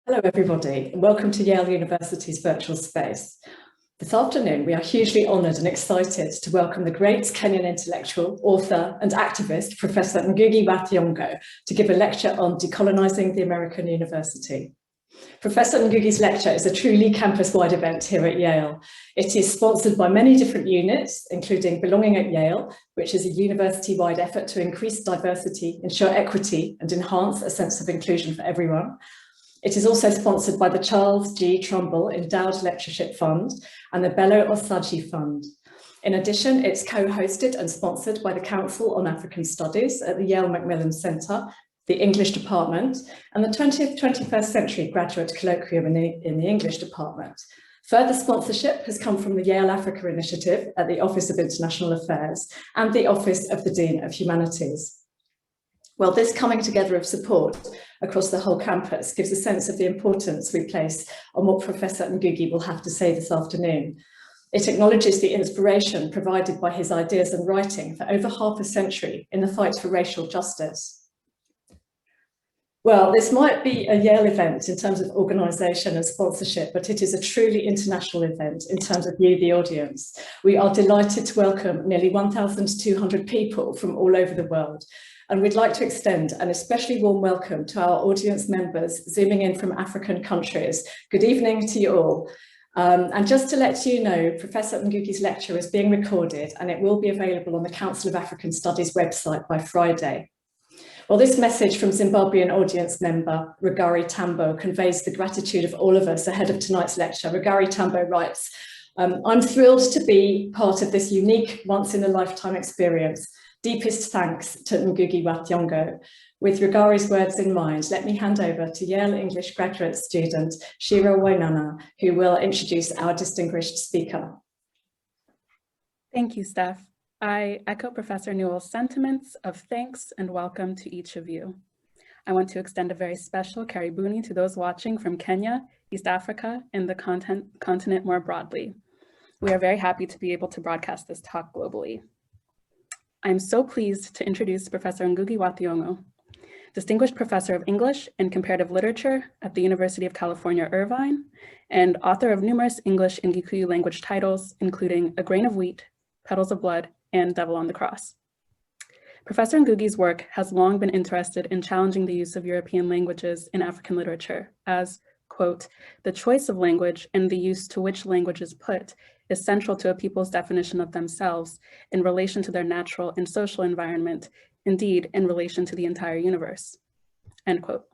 Hello everybody, and welcome to Yale University's virtual space. This afternoon, we are hugely honoured and excited to welcome the great Kenyan intellectual, author and activist, Professor Ngũgĩ wa Thiong'o, to give a lecture on Decolonizing the American University. Professor Ngũgĩ's lecture is a truly campus-wide event here at Yale. It is sponsored by many different units, including Belonging at Yale, which is a university-wide effort to increase diversity, ensure equity, and enhance a sense of inclusion for everyone. It is also sponsored by the Charles G. Trumbull Endowed Lectureship Fund and the Bello Osagie Fund. In addition, it's co-hosted and sponsored by the Council on African Studies at the Yale Macmillan Centre, the English Department, and the 20th 21st Century Graduate Colloquium in the English Department. Further sponsorship has come from the Yale Africa Initiative at the Office of International Affairs and the Office of the Dean of Humanities. Well, this coming together of support across the whole campus gives a sense of the importance we place on what Professor Ngũgĩ will have to say this afternoon. It acknowledges the inspiration provided by his ideas and writing for over half a century in the fight for racial justice. Well, this might be a Yale event in terms of organisation and sponsorship, but it is a truly international event in terms of you, the audience. We are delighted to welcome nearly 1,200 people from all over the world. And we'd like to extend an especially warm welcome to our audience members zooming in from African countries. Good evening to you all. And just to let you know, Professor Ngũgĩ's lecture is being recorded and it will be available on the Council of African Studies website by Friday. Well, this message from Zimbabwean audience member Rugari Tambo conveys the gratitude of all of us ahead of tonight's lecture. Rugari Tambo writes, I'm thrilled to be part of this unique once-in-a-lifetime experience. Deepest thanks to Ngũgĩ wa Thiong'o. With Rugari's words in mind, let me hand over to Yale English graduate student Shira Wainana, who will introduce our distinguished speaker. Thank you, Steph. I echo Professor Newell's sentiments of thanks and welcome to each of you. I want to extend a very special karibuni to those watching from Kenya, East Africa, and the continent more broadly. We are very happy to be able to broadcast this talk globally. I'm so pleased to introduce Professor Ngũgĩ wa Thiong'o, Distinguished Professor of English and Comparative Literature at the University of California, Irvine, and author of numerous English and Gikuyu language titles, including A Grain of Wheat, Petals of Blood, and Devil on the Cross. Professor Ngũgĩ's work has long been interested in challenging the use of European languages in African literature as, quote, the choice of language and the use to which language is put is central to a people's definition of themselves in relation to their natural and social environment, indeed in relation to the entire universe, end quote.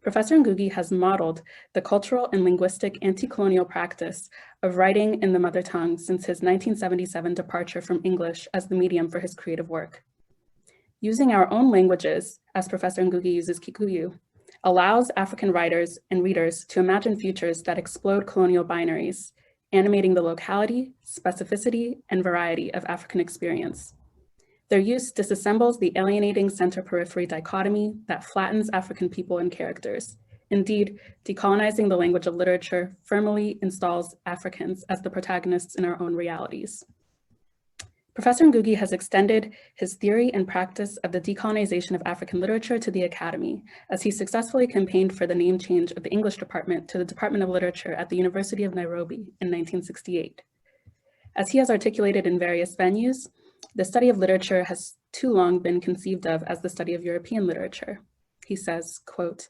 Professor Ngũgĩ has modeled the cultural and linguistic anti-colonial practice of writing in the mother tongue since his 1977 departure from English as the medium for his creative work. Using our own languages, as Professor Ngũgĩ uses Kikuyu, allows African writers and readers to imagine futures that explode colonial binaries, animating the locality, specificity, and variety of African experience. Their use disassembles the alienating center-periphery dichotomy that flattens African people and characters. Indeed, decolonizing the language of literature firmly installs Africans as the protagonists in our own realities. Professor Ngũgĩ has extended his theory and practice of the decolonization of African literature to the academy, as he successfully campaigned for the name change of the English department to the Department of Literature at the University of Nairobi in 1968. As he has articulated in various venues, the study of literature has too long been conceived of as the study of European literature. He says, quote,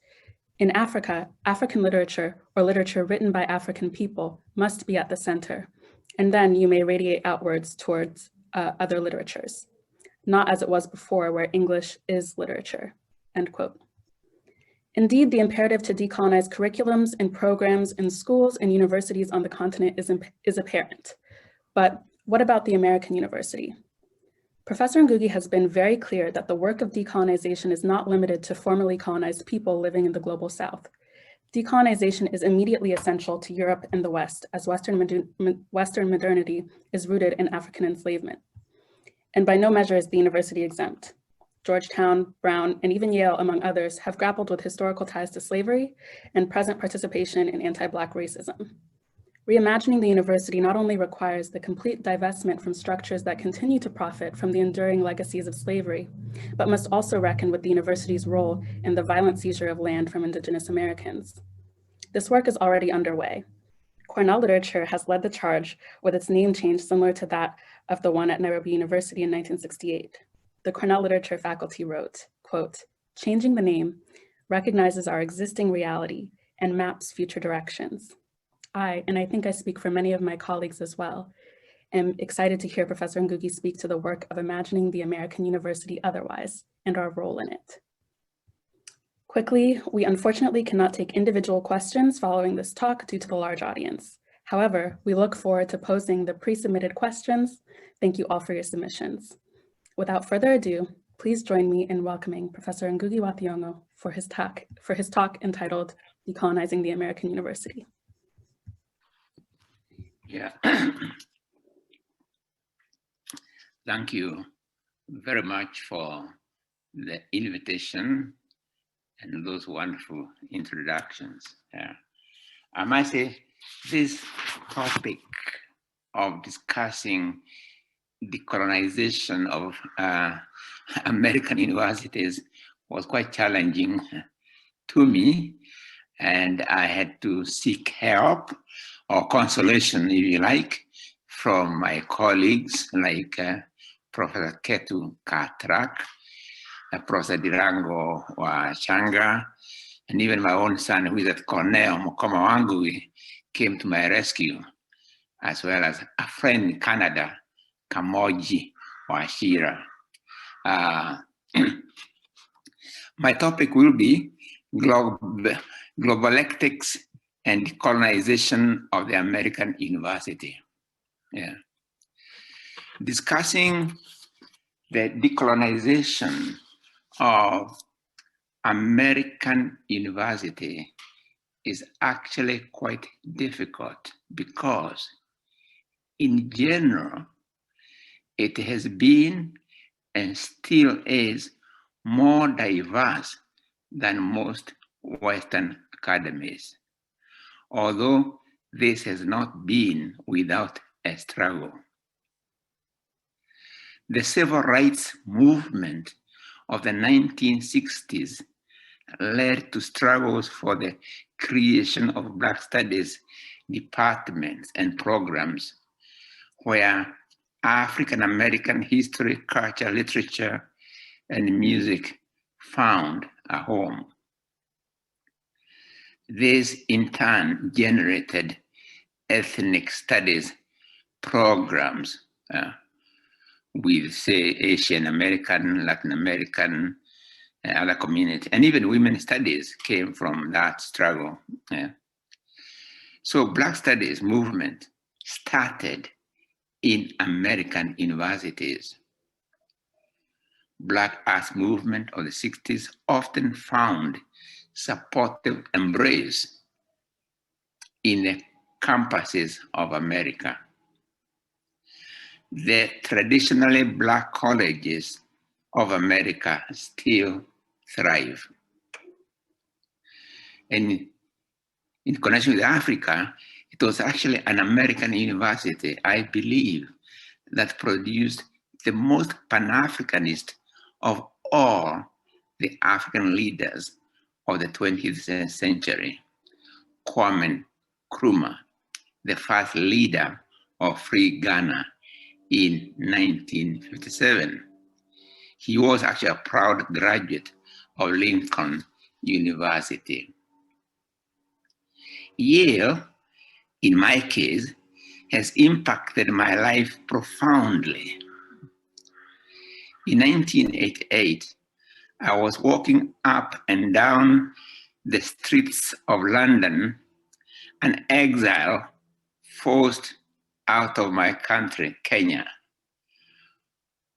in Africa, African literature or literature written by African people must be at the center, and then you may radiate outwards towards other literatures, not as it was before where English is literature, end quote. Indeed, the imperative to decolonize curriculums and programs in schools and universities on the continent is apparent. But what about the American university? Professor Ngũgĩ has been very clear that the work of decolonization is not limited to formerly colonized people living in the global South. Decolonization is immediately essential to Europe and the West, as Western modernity is rooted in African enslavement. And by no measure is the university exempt. Georgetown, Brown, and even Yale, among others, have grappled with historical ties to slavery and present participation in anti-Black racism. Reimagining the university not only requires the complete divestment from structures that continue to profit from the enduring legacies of slavery, but must also reckon with the university's role in the violent seizure of land from Indigenous Americans. This work is already underway. Cornell Literature has led the charge with its name change similar to that of the one at Nairobi University in 1968. The Cornell Literature faculty wrote, quote, "Changing the name recognizes our existing reality and maps future directions." And I think I speak for many of my colleagues as well, am excited to hear Professor Ngũgĩ speak to the work of imagining the American university otherwise and our role in it. Quickly, we unfortunately cannot take individual questions following this talk due to the large audience. However, we look forward to posing the pre-submitted questions. Thank you all for your submissions. Without further ado, please join me in welcoming Professor Ngũgĩ wa Thiong'o for his talk entitled Decolonizing the American University. Yeah. Thank you very much for the invitation and those wonderful introductions. I must say, this topic of discussing decolonization of American universities was quite challenging to me, and I had to seek help or consolation, if you like, from my colleagues like Professor Ketu Katrak, Professor Dirango Wachanga, and even my own son, who is at Cornell, Mokoma Wangui, came to my rescue, as well as a friend in Canada, Kamoji Washira. My topic will be globaletics and decolonization of the American university. Yeah. Discussing the decolonization of American university is actually quite difficult because in general, it has been and still is more diverse than most Western academies, although this has not been without a struggle. The civil rights movement of the 1960s led to struggles for the creation of Black Studies departments and programs where African American history, culture, literature, and music found a home. This in turn generated ethnic studies programs with, say, Asian American, Latin American, other communities, and even women's studies came from that struggle. Yeah. So Black Studies movement started in American universities. Black Arts movement of the 60s often found supportive embrace in the campuses of America. The traditionally Black colleges of America still thrive. And in connection with Africa, it was actually an American university, I believe, that produced the most Pan-Africanist of all the African leaders of the 20th century, Kwame Nkrumah, the first leader of Free Ghana in 1957. He was actually a proud graduate of Lincoln University. Yale, in my case, has impacted my life profoundly. In 1988, I was walking up and down the streets of London, an exile forced out of my country, Kenya,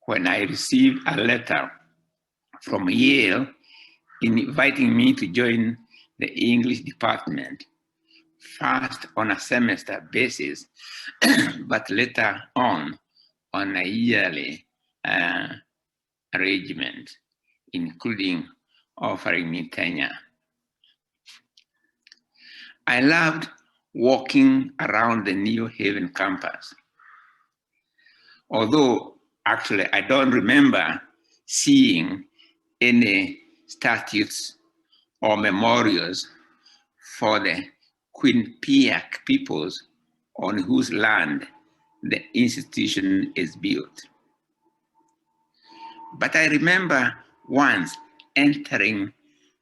when I received a letter from Yale inviting me to join the English department, first on a semester basis, but later on a yearly arrangement, including offering me tenure. I loved walking around the New Haven campus, although actually I don't remember seeing any statues or memorials for the Quinnipiac peoples on whose land the institution is built. But I remember once entering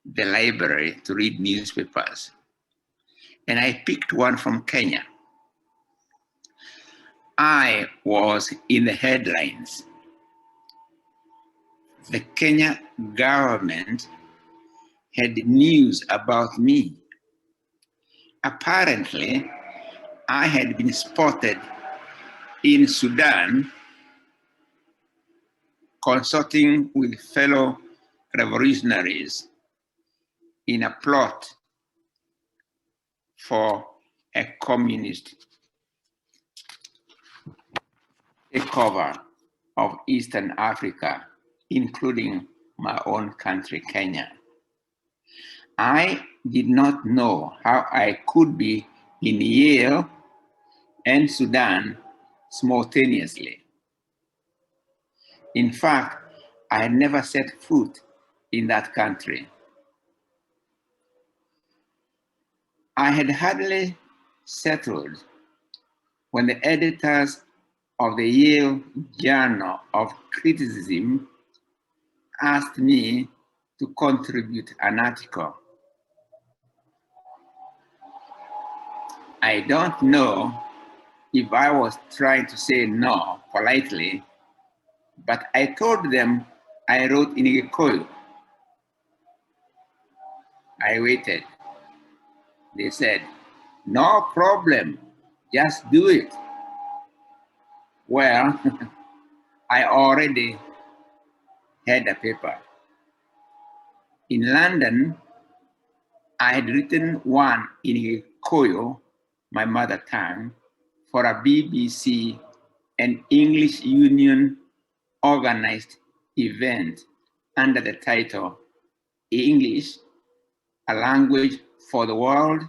the library to read newspapers, and I picked one from Kenya. I was in the headlines. The Kenya government had news about me. Apparently, I had been spotted in Sudan consulting with fellow revolutionaries in a plot for a communist takeover of Eastern Africa, including my own country, Kenya. I did not know how I could be in Yale and Sudan simultaneously. In fact, I had never set foot in that country. I had hardly settled when the editors of the Yale Journal of Criticism asked me to contribute an article. I don't know if I was trying to say no politely, but I told them I wrote in Gikuyu. I waited. They said, "No problem, just do it." Well, I already had a paper. In London, I had written one in Gikuyu, my mother tongue, for a BBC and English Union organized event under the title English, a Language for the World.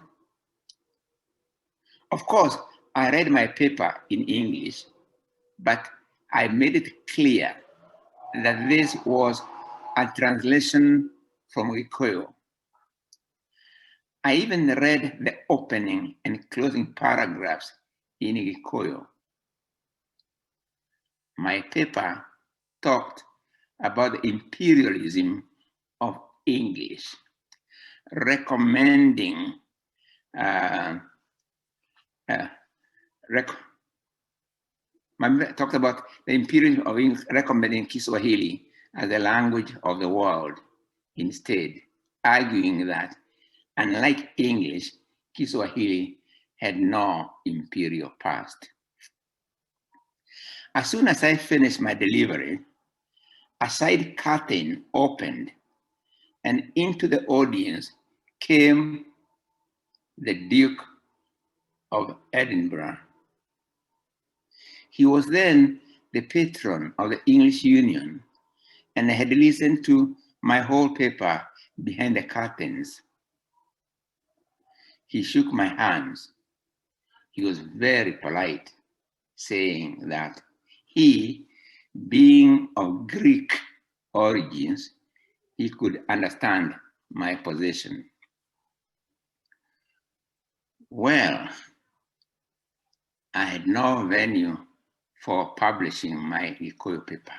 Of course, I read my paper in English, but I made it clear that this was a translation from Gikuyu. I even read the opening and closing paragraphs in Gikuyu. My paper talked about the imperialism of English, recommending talked about the imperialism of English, recommending Kiswahili as the language of the world, instead arguing that, unlike English, Kiswahili had no imperial past. As soon as I finished my delivery, a side curtain opened, and into the audience came the Duke of Edinburgh. He was then the patron of the English Union, and had listened to my whole paper behind the curtains. He shook my hands. He was very polite, saying that he, being of Greek origins, he could understand my position. Well, I had no venue for publishing my Gikuyu paper.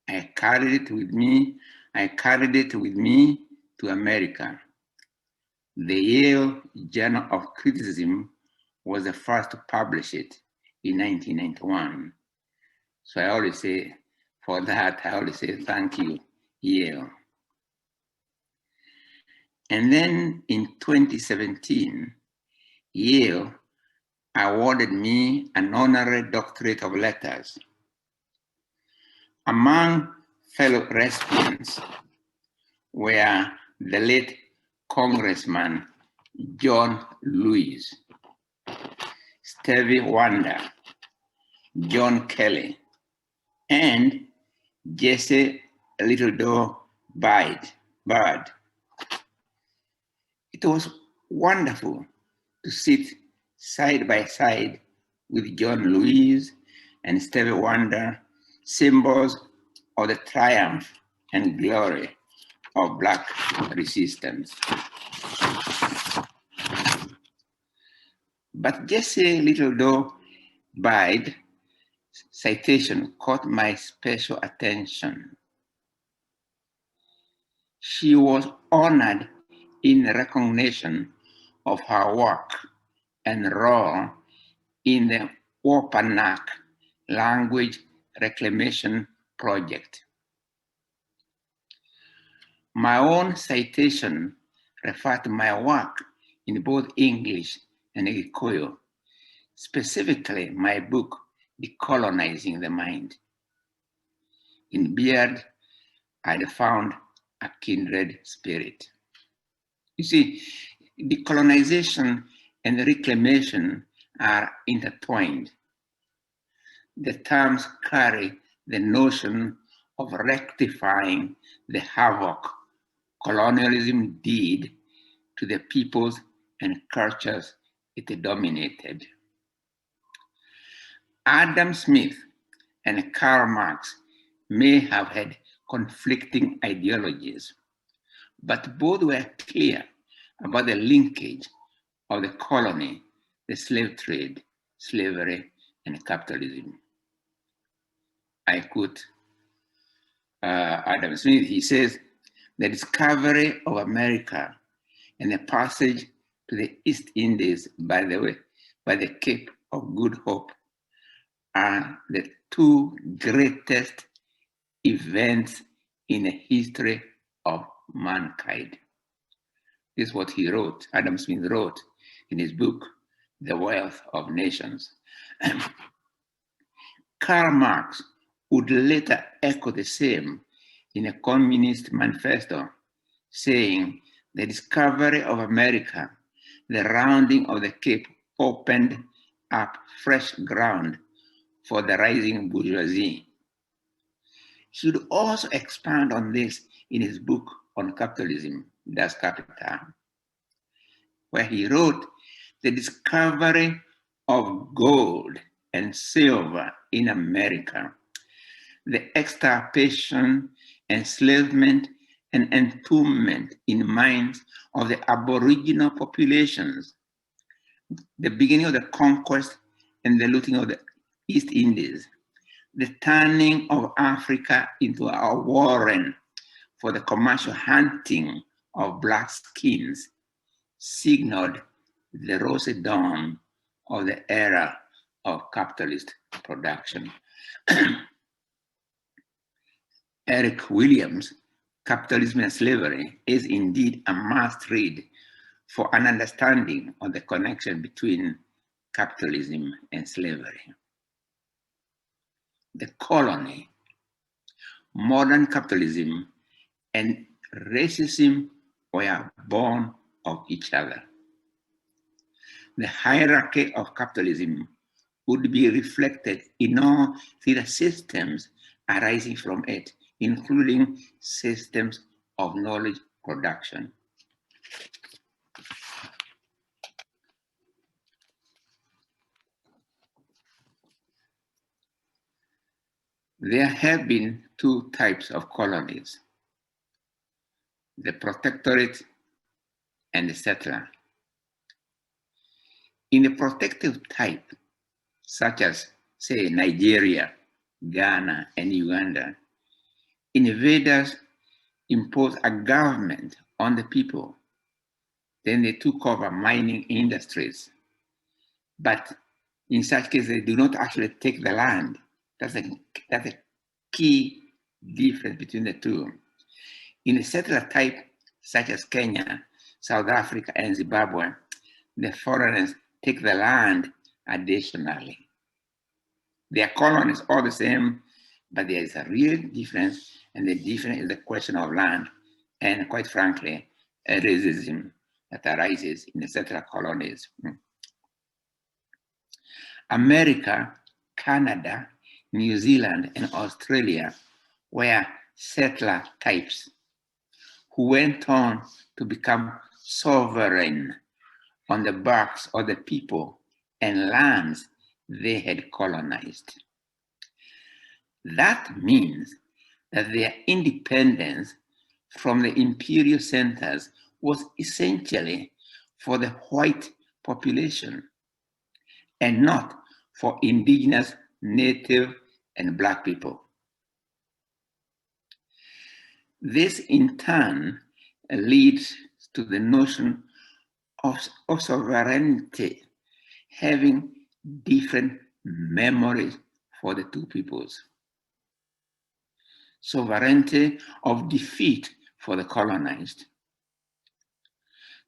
I carried it with me to America. The Yale Journal of Criticism was the first to publish it in 1991. So I always say, for that, I always say thank you, Yale. And then in 2017, Yale awarded me an honorary doctorate of letters. Among fellow recipients were the late Congressman John Lewis, Stevie Wonder, John Kelly, and Jesse Littledoe Bird. It was wonderful to sit side by side with John Lewis and Stevie Wonder, symbols of the triumph and glory of Black resistance. But just a little though Bide citation caught my special attention. She was honored in recognition of her work and role in the Wapanak language reclamation project. My own citation referred to my work in both English and Gikuyu, specifically my book, Decolonizing the Mind. In Beard, I found a kindred spirit. You see, decolonization and reclamation are intertwined. The terms carry the notion of rectifying the havoc colonialism did to the peoples and cultures it dominated. Adam Smith and Karl Marx may have had conflicting ideologies, but both were clear about the linkage of the colony, the slave trade, slavery, and capitalism. I quote Adam Smith. He says, "The discovery of America and the passage to the East Indies by the Cape of Good Hope are the two greatest events in the history of mankind." This is what he wrote, Adam Smith wrote in his book, The Wealth of Nations. Karl Marx would later echo the same in a Communist Manifesto, saying, "The discovery of America, the rounding of the Cape opened up fresh ground for the rising bourgeoisie." He would also expand on this in his book on capitalism, Das Kapital, where he wrote, "The discovery of gold and silver in America, the extirpation, enslavement, and entombment in mines of the Aboriginal populations, the beginning of the conquest and the looting of the East Indies, the turning of Africa into a warren for the commercial hunting of black skins, signaled the rosy dawn of the era of capitalist production." Eric Williams' Capitalism and Slavery is indeed a must read for an understanding of the connection between capitalism and slavery. The colony, modern capitalism, and racism were born of each other. The hierarchy of capitalism would be reflected in all the systems arising from it, including systems of knowledge production. There have been two types of colonies: the protectorate and the settler. In the protective type, such as, say, Nigeria, Ghana, and Uganda, invaders imposed a government on the people. Then they took over mining industries. But in such cases, they do not actually take the land. That's a key difference between the two. In a settler type, such as Kenya, South Africa, and Zimbabwe, the foreigners take the land additionally. Their colonies are all the same, but there is a real difference, and the difference is the question of land, and quite frankly, racism that arises in the settler colonies. America, Canada, New Zealand, and Australia were settler types who went on to become sovereign on the backs of the people and lands they had colonized. That means that their independence from the imperial centers was essentially for the white population. and not for indigenous, native, and Black people. This in turn leads to the notion of sovereignty having different memories for the two peoples. Sovereignty of defeat for the colonized.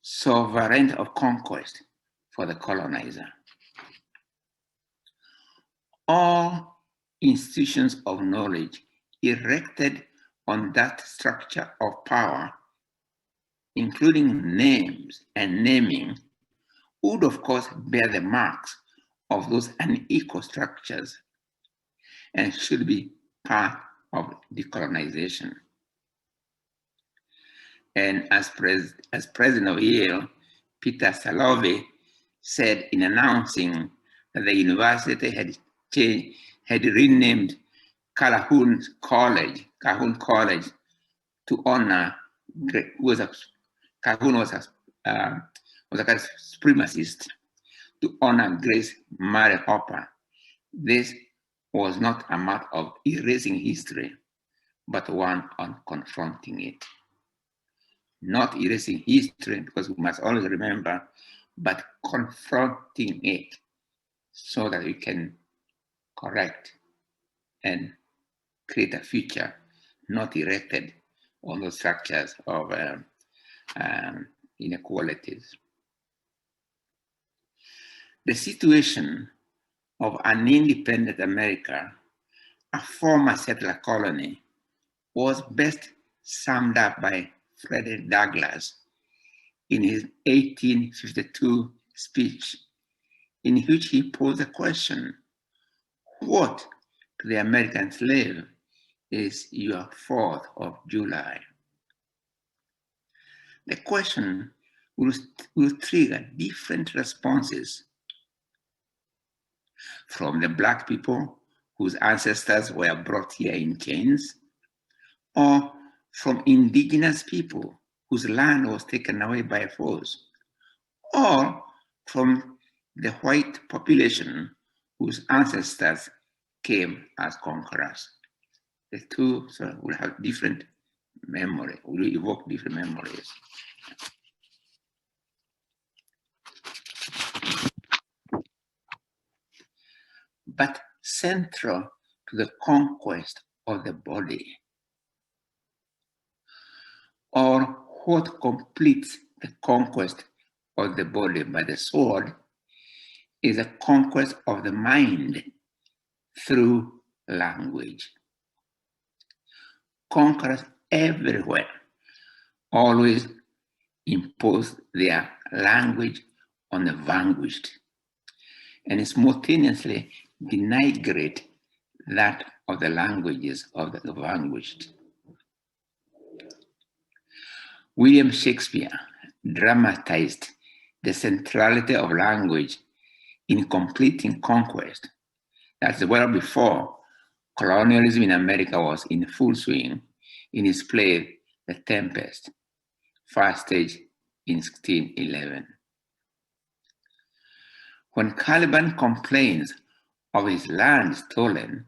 Sovereignty of conquest for the colonizer. All institutions of knowledge erected on that structure of power, including names and naming, would of course bear the marks of those unequal structures and should be part of decolonization. And as president of Yale, Peter Salovey said in announcing that the university had renamed Calhoun College to honor Calhoun was a supremacist, to honor Grace Mary Hopper. This was not a matter of erasing history, but one on confronting it. Not erasing history, because we must always remember, but confronting it so that we can correct and create a future not erected on the structures of inequalities. The situation of an independent America, a former settler colony, was best summed up by Freddie Douglas in his 1852 speech, in which he posed the question, what to the American slave is your 4th of July? The question will trigger different responses from the Black people whose ancestors were brought here in chains, or from indigenous people whose land was taken away by force, or from the white population whose ancestors came as conquerors. The two will have different memory, will evoke different memories. But central to the conquest of the body, or what completes the conquest of the body by the sword, is a conquest of the mind through language. Conquerors everywhere always impose their language on the vanquished and simultaneously denigrate that of the languages of the vanquished. William Shakespeare dramatized the centrality of language in completing conquest. That's well before colonialism in America was in full swing in his play, The Tempest, first stage in 1611. When Caliban complains of his land stolen,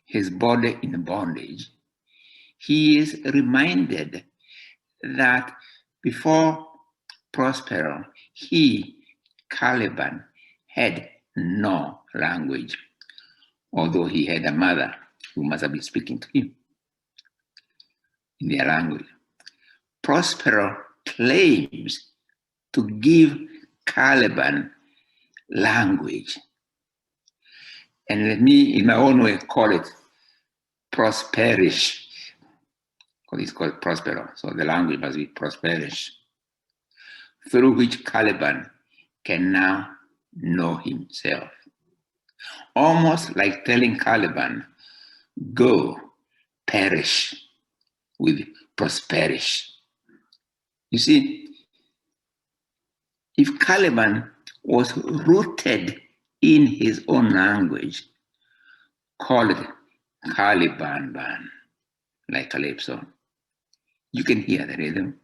his body in bondage, he is reminded that before Prospero, he, Caliban, had no language, although he had a mother who must have been speaking to him in their language. Prospero claims to give Caliban language. And let me, in my own way, call it prosperish, because it's called Prospero, so the language must be prosperish, through which Caliban can now know himself. Almost like telling Caliban, go perish with prosperish. You see, if Caliban was rooted in his own language, call it Caliban, like Calypso, you can hear the rhythm,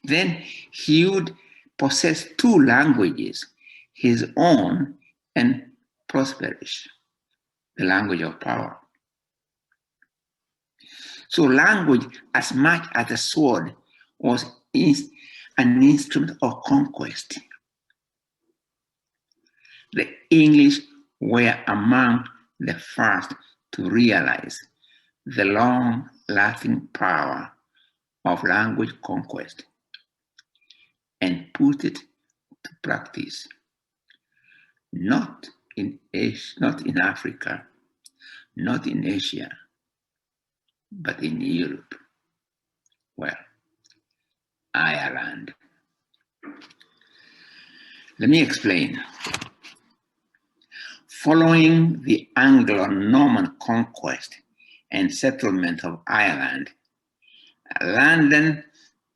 then he would possess two languages, his own and prosperish, the language of power. So language, as much as the sword, was an instrument of conquest. The English were among the first to realize the long-lasting power of language conquest and put it to practice, not in Africa, not in Asia, but in Europe. Well, Ireland. Let me explain. Following the Anglo-Norman conquest and settlement of Ireland, London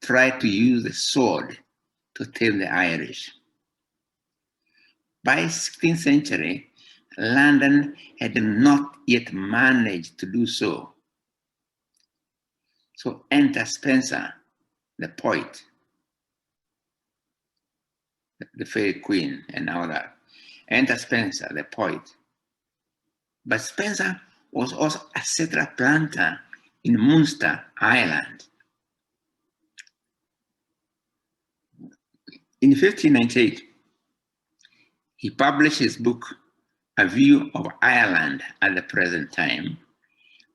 tried to use the sword to tame the Irish. By the 16th century, London had not yet managed to do so. So enter Spenser, the poet, the Fairy Queen and all that. Enter Spenser, the poet. But Spenser was also a settler planter in Munster, Ireland. In 1598, he published his book, A View of Ireland at the Present Time,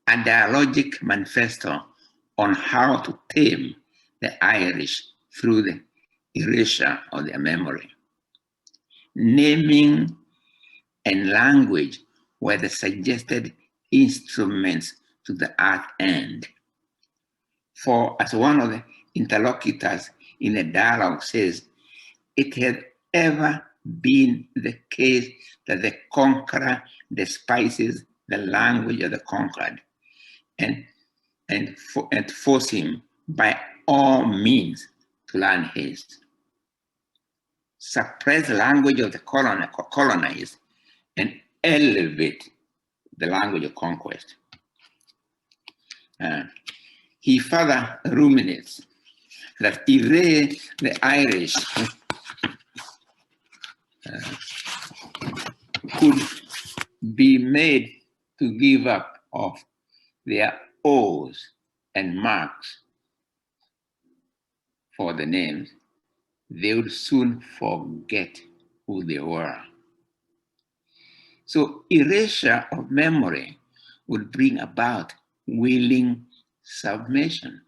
a dialogic manifesto on how to tame the Irish through the erasure of their memory. Naming and language were the suggested instruments to the art end. For as one of the interlocutors in the dialogue says, it had ever been the case that the conqueror despises the language of the conquered and force him by all means to learn his. Suppress the language of the colonized and elevate the language of conquest. He further ruminates that erase the Irish could be made to give up of their O's and marks for the names, they would soon forget who they were. So erasure of memory would bring about willing submission.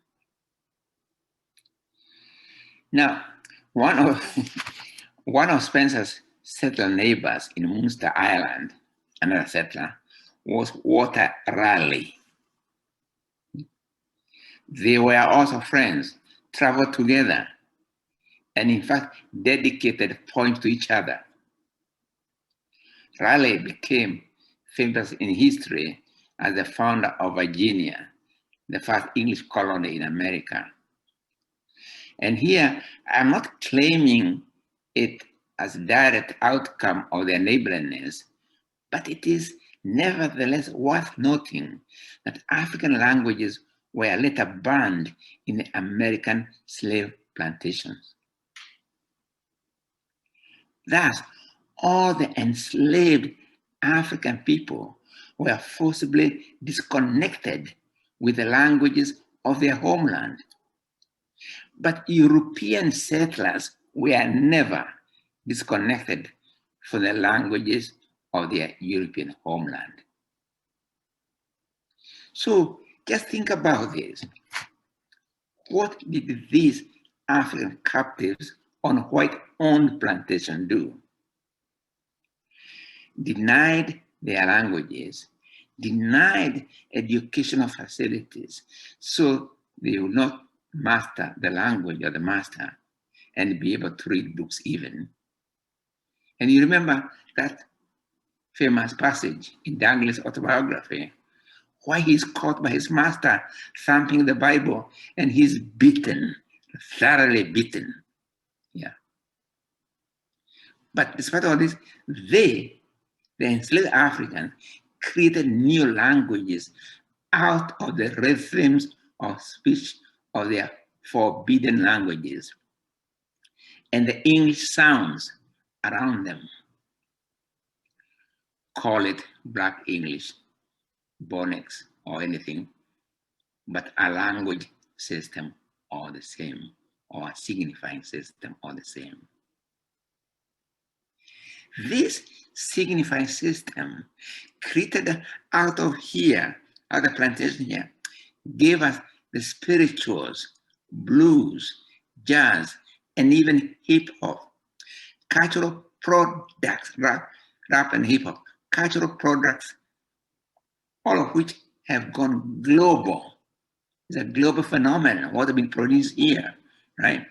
Now, one of Spenser's settler neighbors in Munster, Ireland, another settler, was Walter Raleigh. They were also friends, traveled together, and in fact, dedicated poems to each other. Raleigh became famous in history as the founder of Virginia, the first English colony in America. And here, I'm not claiming it as a direct outcome of their neighborliness, but it is nevertheless worth noting that African languages were later banned in the American slave plantations. Thus, all the enslaved African people were forcibly disconnected with the languages of their homeland. But European settlers were never disconnected from the languages of their European homeland. So just think about this. What did these African captives on white-owned plantation do? Denied their languages, denied educational facilities, so they will not master the language of the master and be able to read books even. And you remember that famous passage in Douglas' autobiography, why he's caught by his master thumping the Bible and he's beaten, thoroughly beaten. Yeah. But despite all this, the enslaved Africans, created new languages out of the rhythms of speech of their forbidden languages and the English sounds around them. call it Black English, Bonics, or anything, but a language system all the same, or a signifying system all the same. This signifying system created out of here, out of the plantation here, gave us the spirituals, blues, jazz, and even hip hop, cultural products, rap and hip hop, cultural products, all of which have gone global. It's a global phenomenon, what have been produced here, right?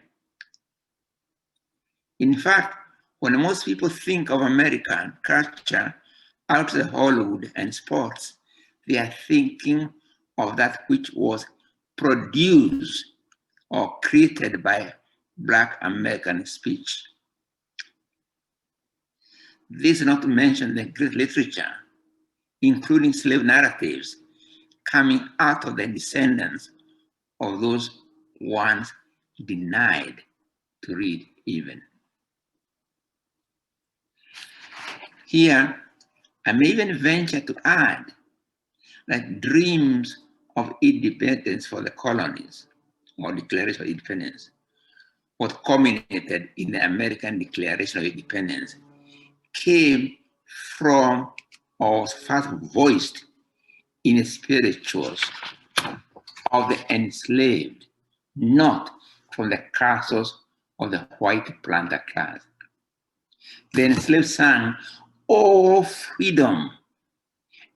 In fact, when most people think of American culture outside Hollywood and sports, they are thinking of that which was produced or created by Black American speech. This is not to mention the great literature, including slave narratives, coming out of the descendants of those once denied to read even. Here, I may even venture to add that dreams of independence for the colonies, or Declaration of Independence, what culminated in the American Declaration of Independence, came from, or was first voiced in the spirituals of the enslaved, not from the castles of the white planter class. The enslaved sang, "Oh, freedom,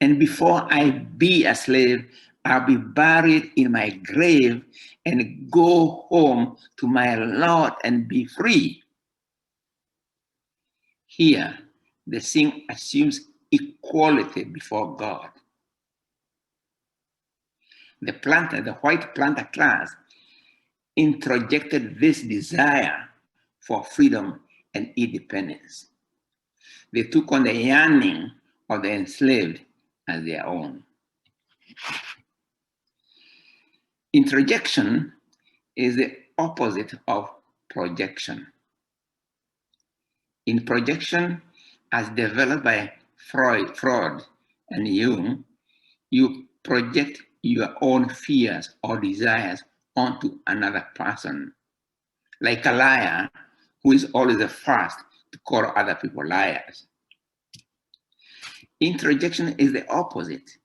and before I be a slave, I'll be buried in my grave and go home to my Lord and be free." Here, the sing assumes equality before God. The white planter class, introjected this desire for freedom and independence. They took on the yearning of the enslaved as their own. Introjection is the opposite of projection. In projection, as developed by Freud and Jung, you project your own fears or desires onto another person, like a liar who is always the first to call other people liars. Introjection is the opposite.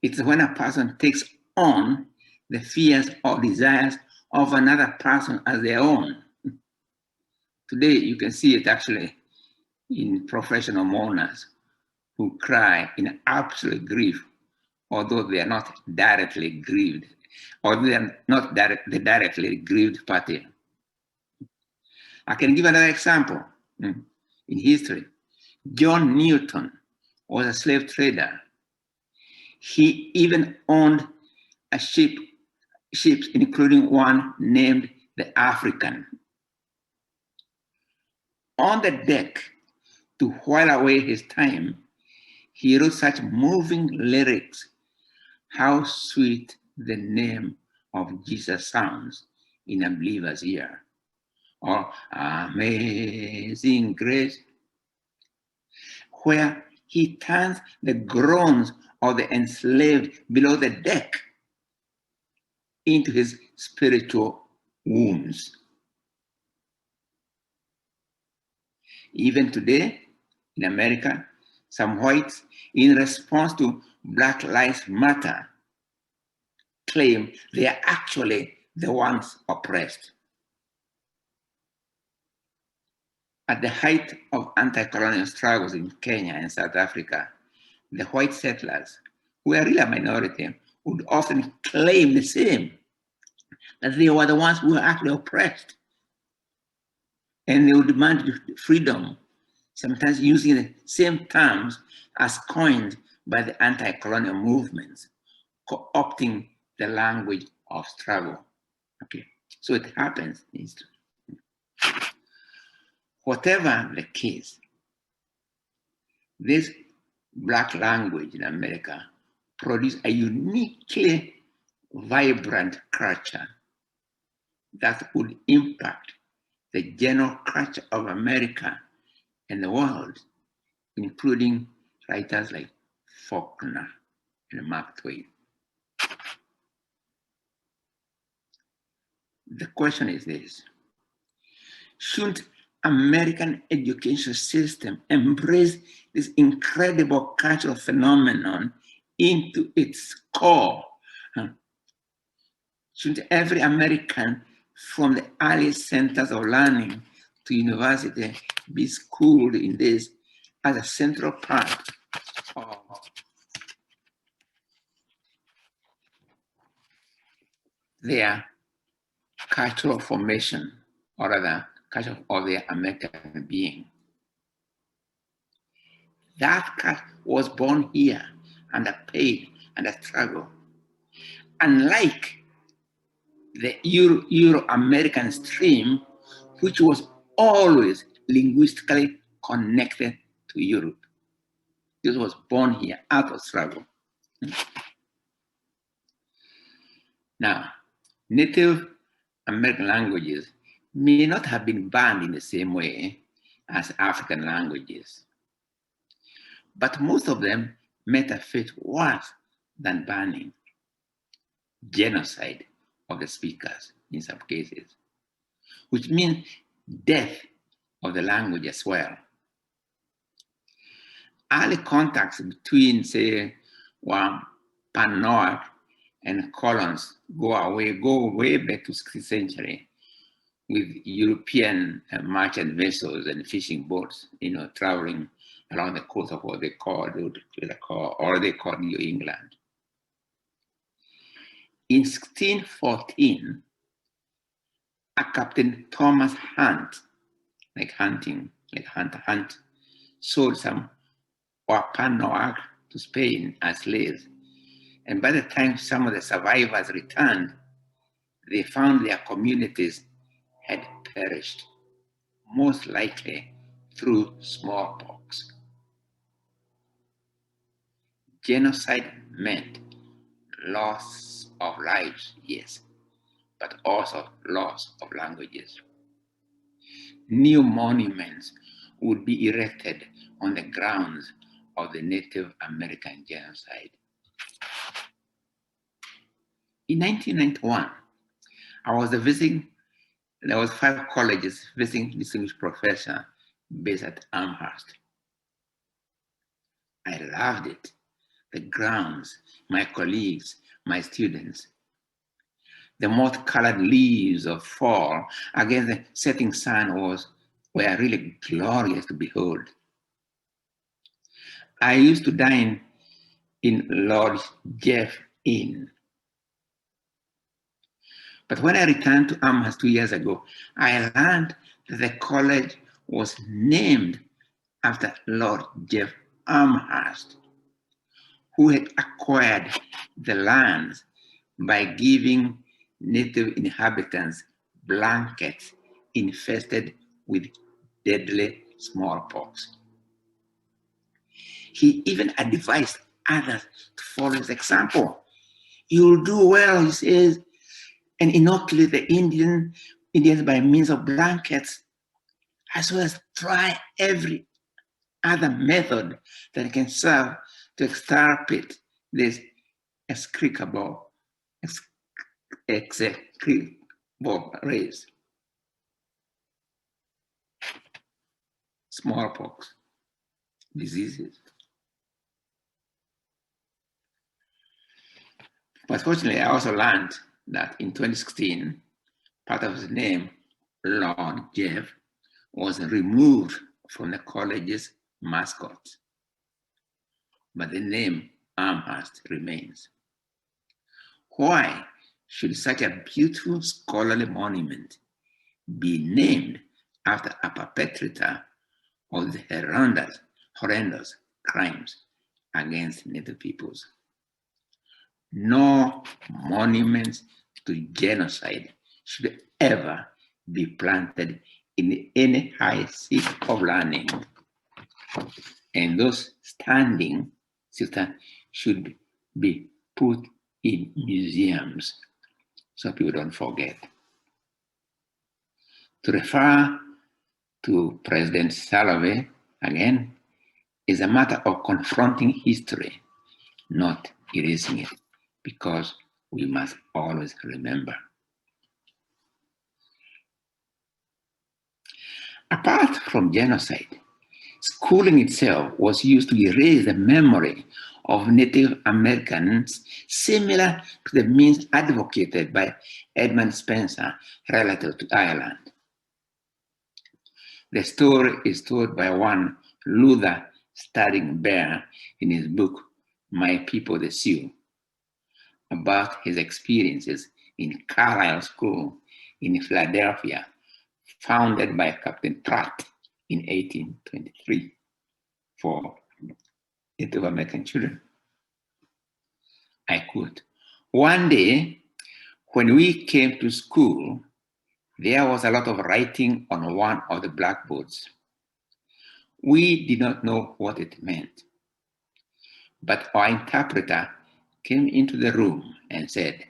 It's when a person takes on the fears or desires of another person as their own. Today, you can see it actually in professional mourners who cry in absolute grief, although they are not directly grieved, or they are not the directly grieved party. I can give another example in history. John Newton was a slave trader. He even owned a ships, including one named the African. On the deck, to while away his time, he wrote such moving lyrics. How sweet the name of Jesus sounds in a believer's ear. Or Amazing Grace, where he turns the groans of the enslaved below the deck into his spiritual wounds. Even today, in America, some whites, in response to Black Lives Matter, claim they are actually the ones oppressed. At the height of anti-colonial struggles in Kenya and South Africa, the white settlers, who were really a minority, would often claim the same, that they were the ones who were actually oppressed. And they would demand freedom, sometimes using the same terms as coined by the anti-colonial movements, co-opting the language of struggle. Okay, so it happens. Whatever the case, this Black language in America produced a uniquely vibrant culture that would impact the general culture of America and the world including writers like Faulkner and Mark Twain. The question is this: should American education system embrace this incredible cultural phenomenon into its core? Should every American, from the early centers of learning to university, be schooled in this as a central part of their cultural formation, or rather, culture of their American being? That culture was born here under pain and a struggle. Unlike the Euro-American stream, which was always linguistically connected to Europe. This was born here out of struggle. Now, Native American languages may not have been banned in the same way as African languages, but most of them met a fate worse than banning: genocide of the speakers in some cases, which means death of the language as well. Early contacts between, say, Wampanoag and Colonies go way back to 16th century, with European merchant vessels and fishing boats, traveling along the coast of what they call New England. In 1614, a Captain Thomas Hunt, Hunt, sold some Wampanoag to Spain as slaves. And by the time some of the survivors returned, they found their communities had perished, most likely through smallpox. Genocide meant loss of lives, yes, but also loss of languages. New monuments would be erected on the grounds of the Native American genocide. In 1991, there was 5 colleges visiting distinguished professor based at Amherst. I loved it. The grounds, my colleagues, my students. The multicolored leaves of fall against the setting sun were really glorious to behold. I used to dine in Lord Jeff Inn. But when I returned to Amherst 2 years ago, I learned that the college was named after Lord Jeff Amherst, who had acquired the lands by giving native inhabitants blankets infested with deadly smallpox. He even advised others to follow his example. You'll do well, he says, and inoculate the Indians by means of blankets, as well as try every other method that can serve to extirpate this execrable race. Smallpox diseases. But fortunately, I also learned that in 2016, part of his name, Lord Jeff, was removed from the college's mascot. But the name Amherst remains. Why should such a beautiful scholarly monument be named after a perpetrator of the horrendous crimes against Native peoples? No monuments to genocide should ever be planted in any high seat of learning. And those standing should be put in museums so people don't forget. To refer to President Salovey again, is a matter of confronting history, not erasing it, because we must always remember. Apart from genocide, schooling itself was used to erase the memory of Native Americans, similar to the means advocated by Edmund Spencer relative to Ireland. The story is told by one Luther Studying Bear in his book, My People the Sioux, about his experiences in Carlisle School in Philadelphia, founded by Captain Pratt in 1823 for Native American children. I quote, "One day, when we came to school, there was a lot of writing on one of the blackboards. We did not know what it meant, but our interpreter came into the room and said,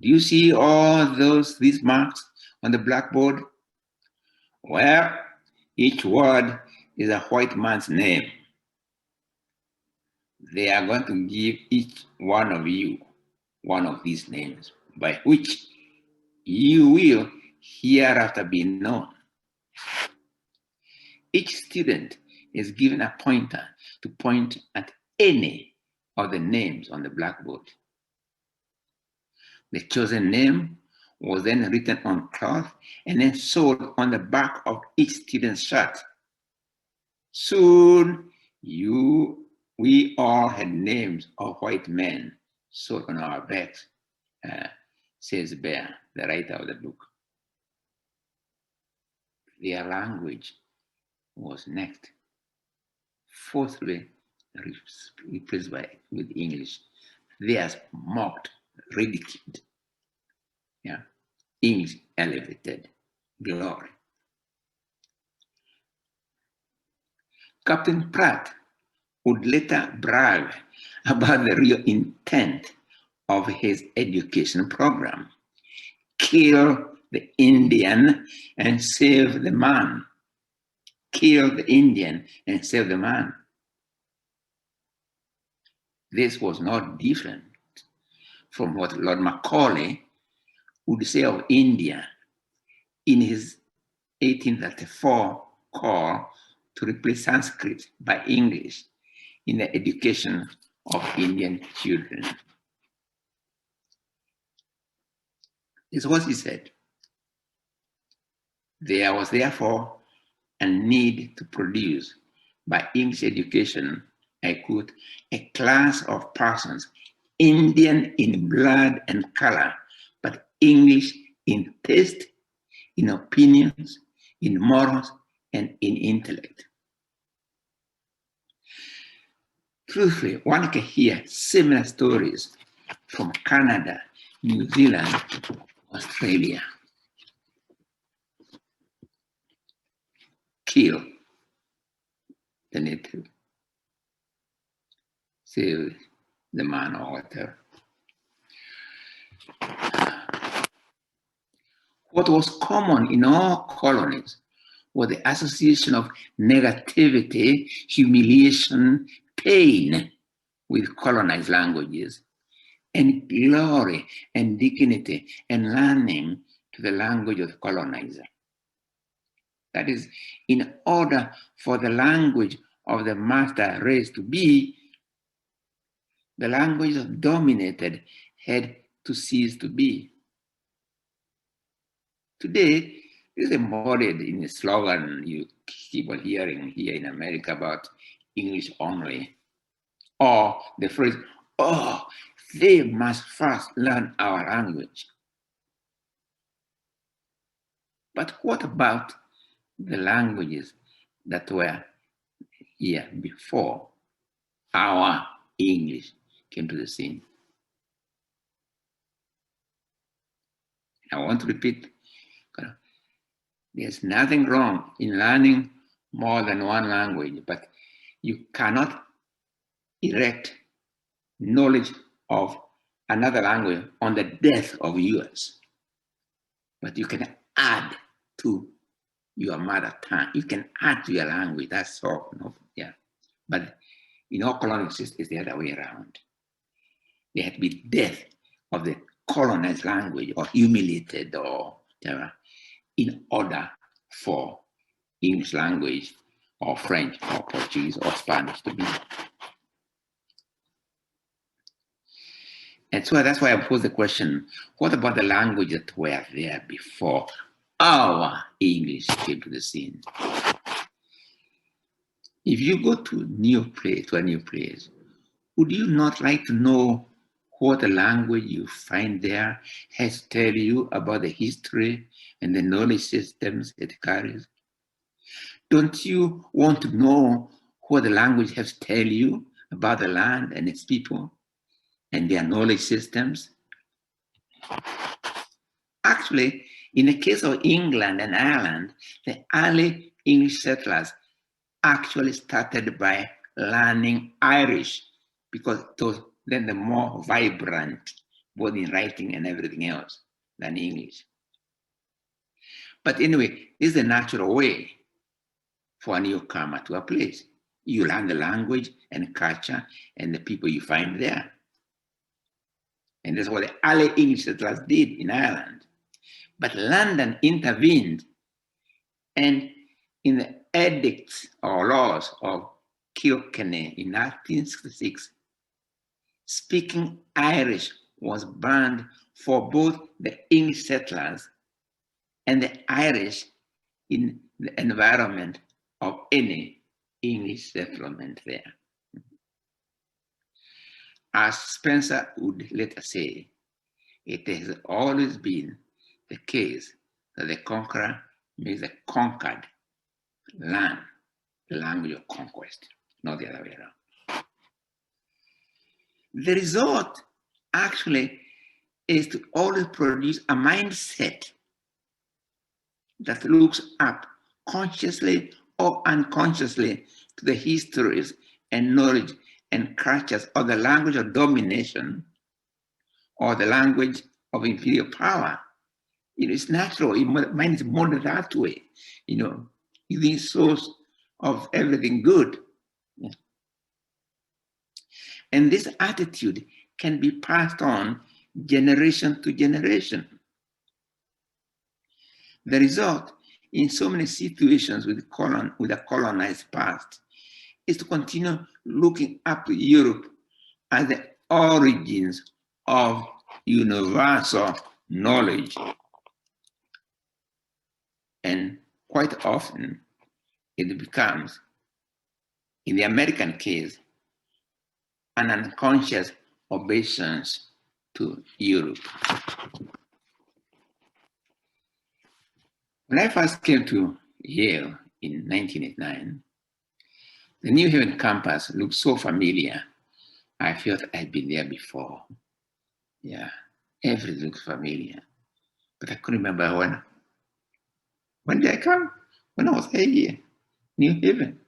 'Do you see all these marks on the blackboard? Well, each word is a white man's name. They are going to give each one of you one of these names, by which you will hereafter be known. Each student is given a pointer to point at any of the names on the blackboard. The chosen name was then written on cloth and then sewed on the back of each student's shirt. Soon, we all had names of white men sewed on our backs," says Bear, the writer of the book. Their language was next, forcefully replaced with English. Theirs mocked, ridiculed. Yeah, English elevated glory. Captain Pratt would later brag about the real intent of his education program: kill the Indian and save the man. Kill the Indian and save the man. This was not different from what Lord Macaulay would say of India in his 1834 call to replace Sanskrit by English in the education of Indian children. This is what he said. There was therefore a need to produce by English education, I quote, "a class of persons, Indian in blood and color, but English in taste, in opinions, in morals, and in intellect." Truthfully, one can hear similar stories from Canada, New Zealand, Australia. Kill the native, save the man or whatever. What was common in all colonies was the association of negativity, humiliation, pain with colonized languages, and glory and dignity and learning to the language of the colonizer. That is, in order for the language of the master race to be, the language that dominated had to cease to be. Today, this is embodied in the slogan you keep on hearing here in America about English only, or the phrase, "Oh, they must first learn our language." But what about the languages that were here before our English came to the scene? I want to repeat, there's nothing wrong in learning more than one language, but you cannot erect knowledge of another language on the death of yours. But you can add to your mother tongue. You can add to your language. That's all. No, yeah. But in all colonial systems, it's the other way around. There had to be death of the colonized language or humiliated or whatever in order for English language or French or Portuguese or Spanish to be. And so that's why I pose the question, what about the language that were there before our English came to the scene? If you go to a new place, would you not like to know what the language you find there has to tell you about the history and the knowledge systems it carries? Don't you want to know what the language has to tell you about the land and its people and their knowledge systems? Actually, in the case of England and Ireland, the early English settlers actually started by learning Irish because it was then the more vibrant, both in writing and everything else, than English. But anyway, this is the natural way for a newcomer to a place. You learn the language and culture and the people you find there. And that's what the early English settlers did in Ireland. But London intervened, and in the edicts or laws of Kilkenny in 1966, speaking Irish was banned for both the English settlers and the Irish in the environment of any English settlement there. As Spencer would later say, it has always been the case that the conqueror makes the conquered learn the language of conquest, not the other way around. The result actually is to always produce a mindset that looks up consciously or unconsciously to the histories and knowledge and cultures of the language of domination or the language of inferior power. It is natural, mind is molded that way, the source of everything good. Yeah. And this attitude can be passed on generation to generation. The result in so many situations with a colonized past is to continue looking up to Europe as the origins of universal knowledge. And quite often it becomes, in the American case, an unconscious obeisance to Europe. When I first came to Yale in 1989, the New Haven campus looked so familiar. I felt I'd been there before. Yeah, everything looks familiar. But I couldn't remember when did I come? When I was here, New Haven.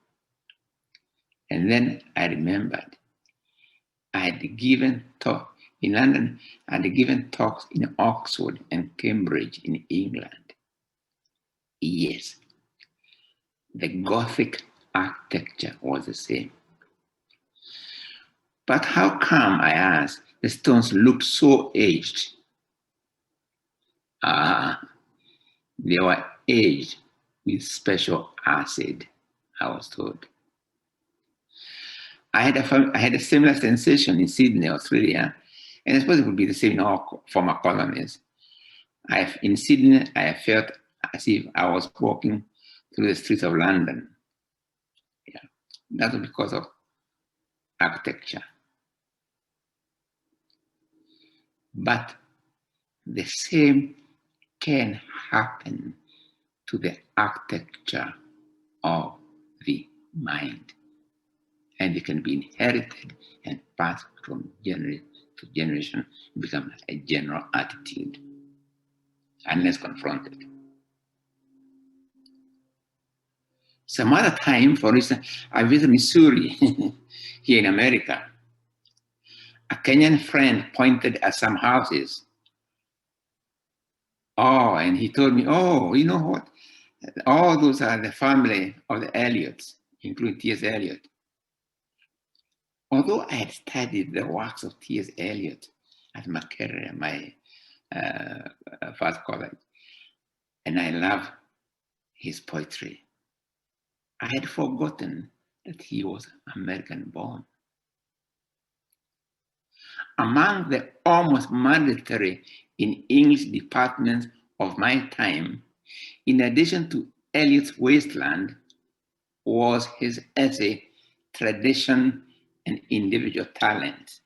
And then I remembered I had given talk in London, I had given talks in Oxford and Cambridge in England. Yes, the Gothic architecture was the same. But how come, I asked, the stones looked so aged? They were aged with special acid, I was told. I had a similar sensation in Sydney, Australia, and I suppose it would be the same in all former colonies. In Sydney, I felt as if I was walking through the streets of London. Yeah, that was because of architecture. But the same can happen to the architecture of the mind. And it can be inherited and passed from generation to generation, become a general attitude, unless confronted. Some other time, for instance, I visited Missouri here in America. A Kenyan friend pointed at some houses. Oh, and he told me, oh, you know what? All those are the family of the Eliots, including T.S. Eliot. Although I had studied the works of T.S. Eliot at Makerere, my first college, and I love his poetry, I had forgotten that he was American born. Among the almost mandatory in English departments of my time, in addition to Eliot's Wasteland, was his essay, Tradition and Individual Talent.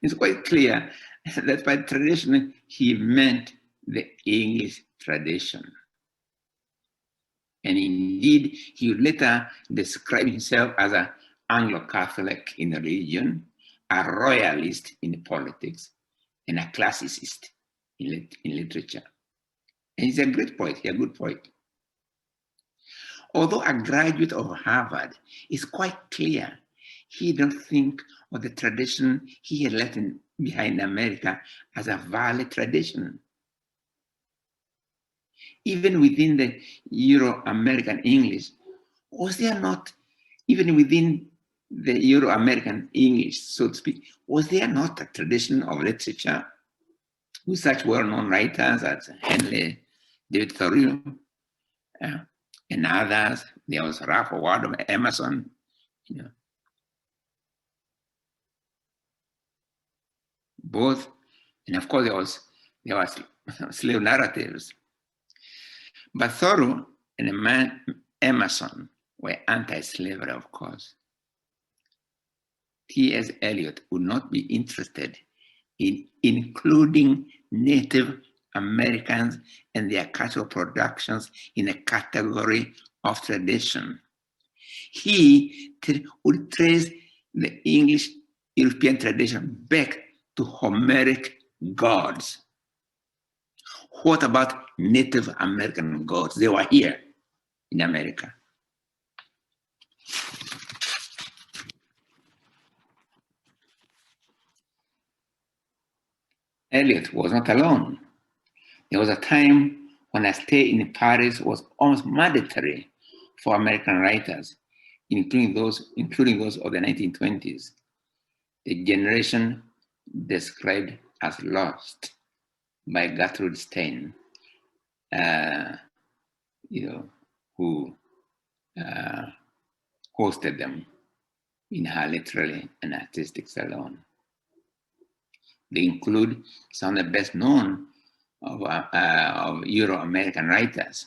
It's quite clear that by tradition, he meant the English tradition. And indeed, he would later describe himself as an Anglo-Catholic in religion, a royalist in politics, and a classicist in literature. And he's a great poet, he's a good poet. Although a graduate of Harvard, it's quite clear he didn't think of the tradition he had left behind America as a valid tradition. Even within the Euro-American English, was there not, even within the Euro-American English, so to speak, was there not a tradition of literature with such well-known writers as Henry David Thoreau and others? There was Ralph Waldo Emerson, you know. Both, and of course there was slave narratives. But Thoreau and Emerson were anti-slavery, of course. T.S. Eliot would not be interested in including Native Americans and their cultural productions in a category of tradition. He would trace the English European tradition back to Homeric gods. What about Native American gods? They were here in America. Eliot was not alone. There was a time when a stay in Paris was almost mandatory for American writers, including those of the 1920s, the generation described as lost by Gertrude Stein, who hosted them in her literary and artistic salon. They include some of the best known of Euro-American writers,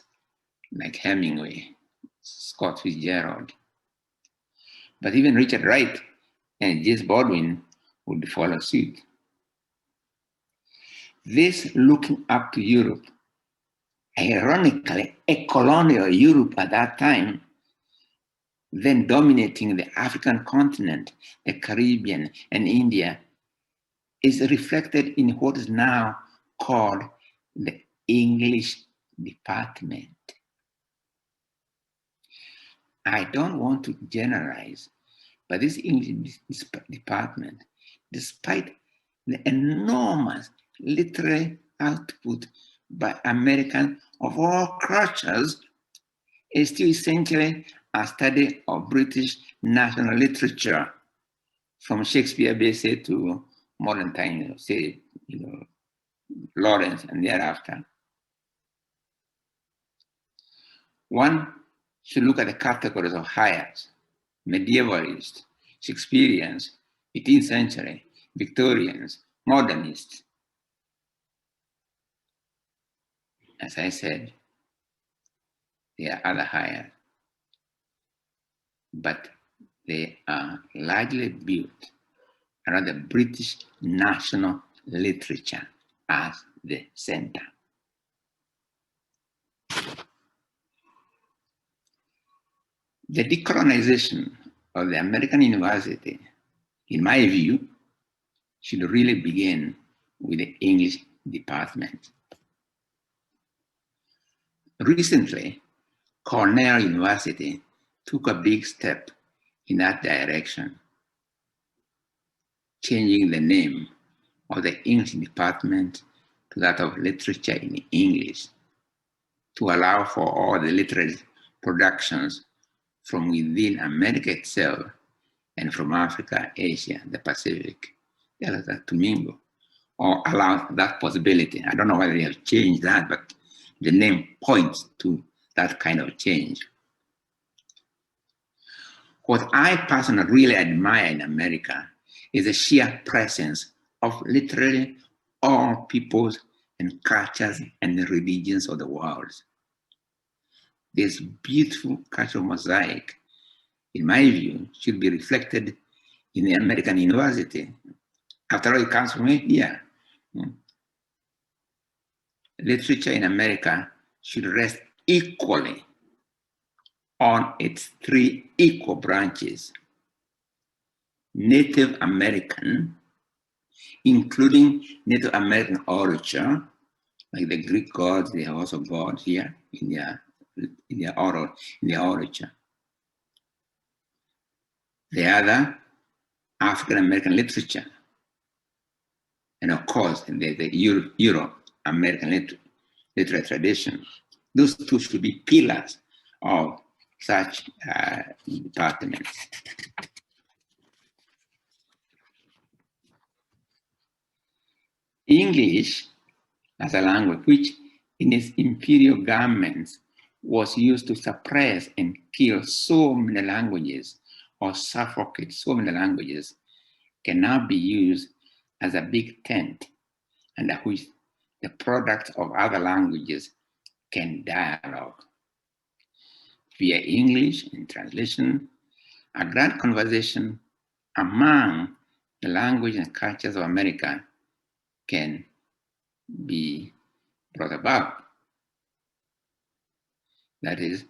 like Hemingway, Scott Fitzgerald. But even Richard Wright and James Baldwin would follow suit. This looking up to Europe, ironically, a colonial Europe at that time, then dominating the African continent, the Caribbean, and India, is reflected in what is now called the English department. I don't want to generalize, but this English department, despite the enormous literary output by Americans of all cultures, is still essentially a study of British national literature, from Shakespeare basically to modern times, say, Lawrence and thereafter. One should look at the categories of hires: medievalists, Shakespeareans, 18th century, Victorians, modernists. As I said, there are other hires, but they are largely built around the British national literature as the center. The decolonization of the American university, in my view, should really begin with the English department. Recently, Cornell University took a big step in that direction, changing the name of the English department to that of literature in English, to allow for all the literary productions from within America itself and from Africa, Asia, the Pacific, the others are to mingle, or allow that possibility. I don't know whether they have changed that, but the name points to that kind of change. What I personally really admire in America is the sheer presence of literally all peoples and cultures and religions of the world. This beautiful cultural mosaic, in my view, should be reflected in the American university. After all, it comes from here. Literature in America should rest equally on its three equal branches: Native American, including Native American literature, like the Greek gods, they have also gods here in their literature. The other, African American literature, and of course the Euro-American literary tradition. Those two should be pillars of such departments. English as a language, which in its imperial governments was used to suppress and kill so many languages or suffocate so many languages, can now be used as a big tent under which the products of other languages can dialogue. Via English in translation, a grand conversation among the language and cultures of America can be brought about. That is,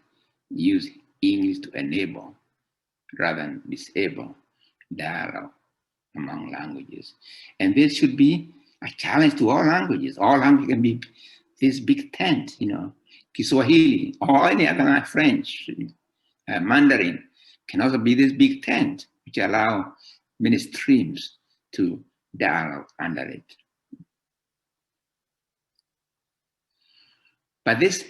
use English to enable rather than disable dialogue among languages. And this should be a challenge to all languages. All languages can be this big tent, Kiswahili or any other language, French, Mandarin can also be this big tent, which allow many streams to dialogue under it. But this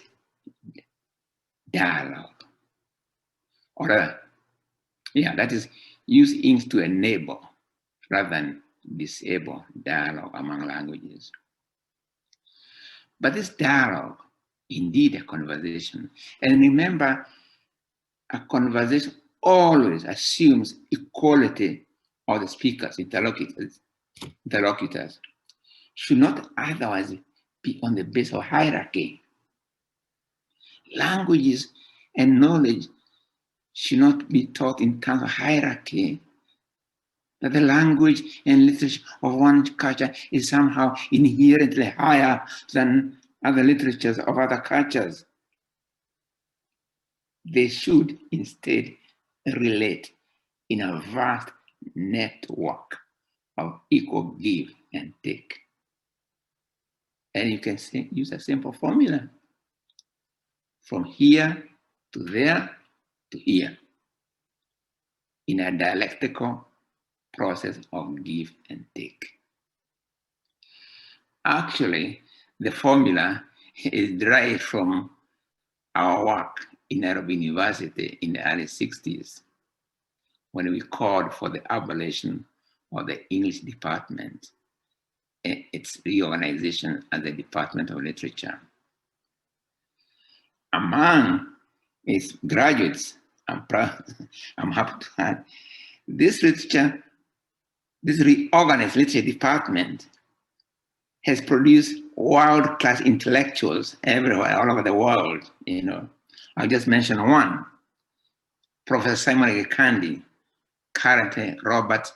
dialogue, that is, use English to enable rather than disable dialogue among languages. But this dialogue, indeed a conversation, and remember, a conversation always assumes equality of the speakers, interlocutors, should not otherwise be on the basis of hierarchy. Languages and knowledge should not be taught in terms of hierarchy, that the language and literature of one culture is somehow inherently higher than other literatures of other cultures. They should instead relate in a vast network of equal give and take. And you can use a simple formula. From here to there to here, in a dialectical process of give and take. Actually, the formula is derived from our work in Nairobi University in the early 60s, when we called for the abolition of the English department and its reorganization as the Department of Literature. Among its graduates, I'm happy to add, this reorganized literature department has produced world-class intellectuals everywhere, all over the world. I'll just mention one, Professor Simon Gekandi, currently Robert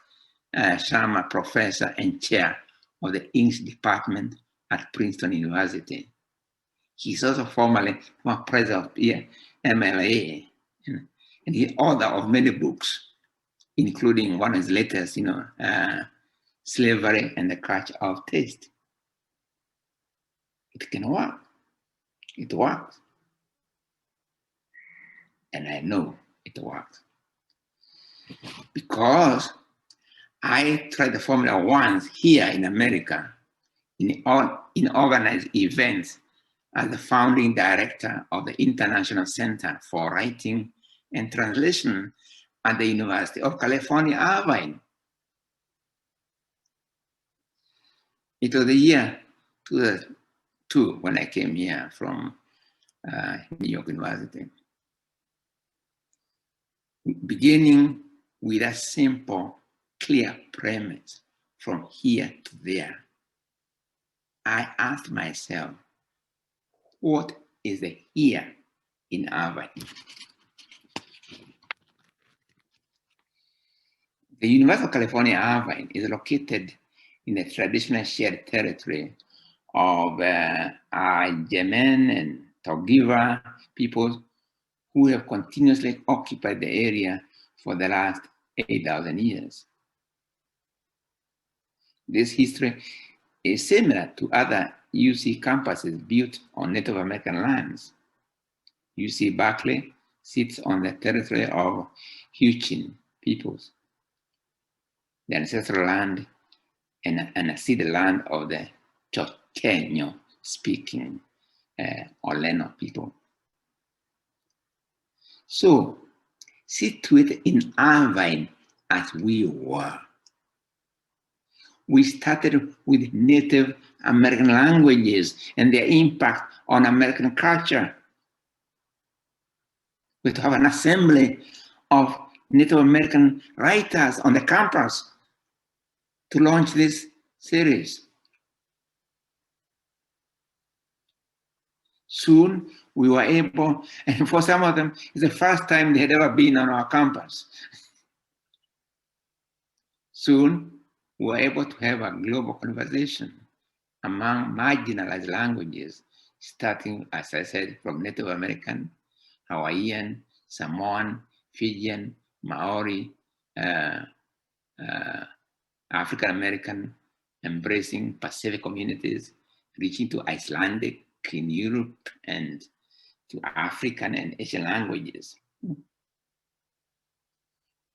Sharma Professor and Chair of the English Department at Princeton University. He's also formerly President of MLA, and he's author of many books, including one of his latest, Slavery and the Culture of Taste. It can work. It works. And I know it works. Because I tried the formula once here in America in organized events as the founding director of the International Center for Writing and Translation at the University of California, Irvine. It was the year 2002 when I came here from New York University. Beginning with a simple, clear premise from here to there, I asked myself, what is the here in Irvine? The University of California, Irvine is located in the traditional shared territory of Jemen and Thiong'o peoples who have continuously occupied the area for the last 8,000 years. This history is similar to other UC campuses built on Native American lands. UC Berkeley sits on the territory of Huichin peoples, the ancestral land and unceded land of the Thiong'o speaking Oleno people. So, situated in Irvine as we were, we started with Native American languages and their impact on American culture. We have an assembly of Native American writers on the campus to launch this series. Soon we were able, and for some of them, it's the first time they had ever been on our campus. Soon we were able to have a global conversation among marginalized languages, starting, as I said, from Native American, Hawaiian, Samoan, Fijian, Maori, African American, embracing Pacific communities, reaching to Icelandic in Europe and to African and Asian languages.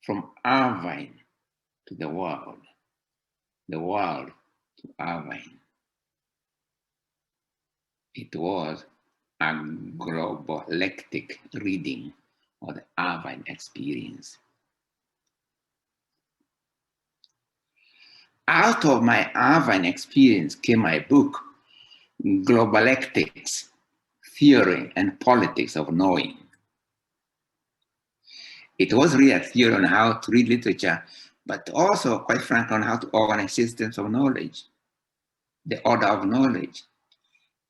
From Irvine to the world to Irvine. It was a globalectic reading of the Irvine experience. Out of my Irvine experience came my book, Globalectics, Theory and Politics of Knowing. It was really a theory on how to read literature, but also, quite frankly, on how to organize systems of knowledge, the order of knowledge,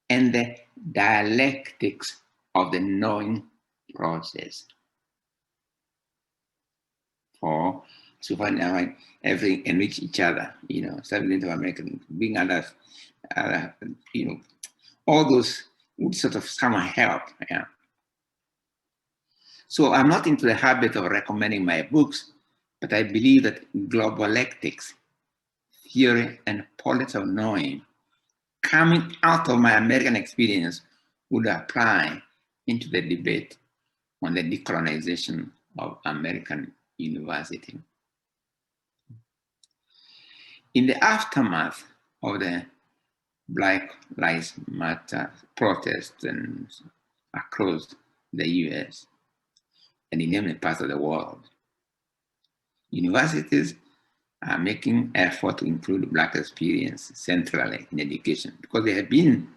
and the dialectics of the knowing process. For to find out everything enrich each other, some Native American, being others, all those would sort of somehow help. Yeah. So I'm not into the habit of recommending my books, but I believe that globalectics, theory and politics of knowing, coming out of my American experience, would apply into the debate on the decolonization of American university. In the aftermath of the Black Lives Matter protests and across the US and in many parts of the world, universities are making effort to include Black experience centrally in education, because there have been,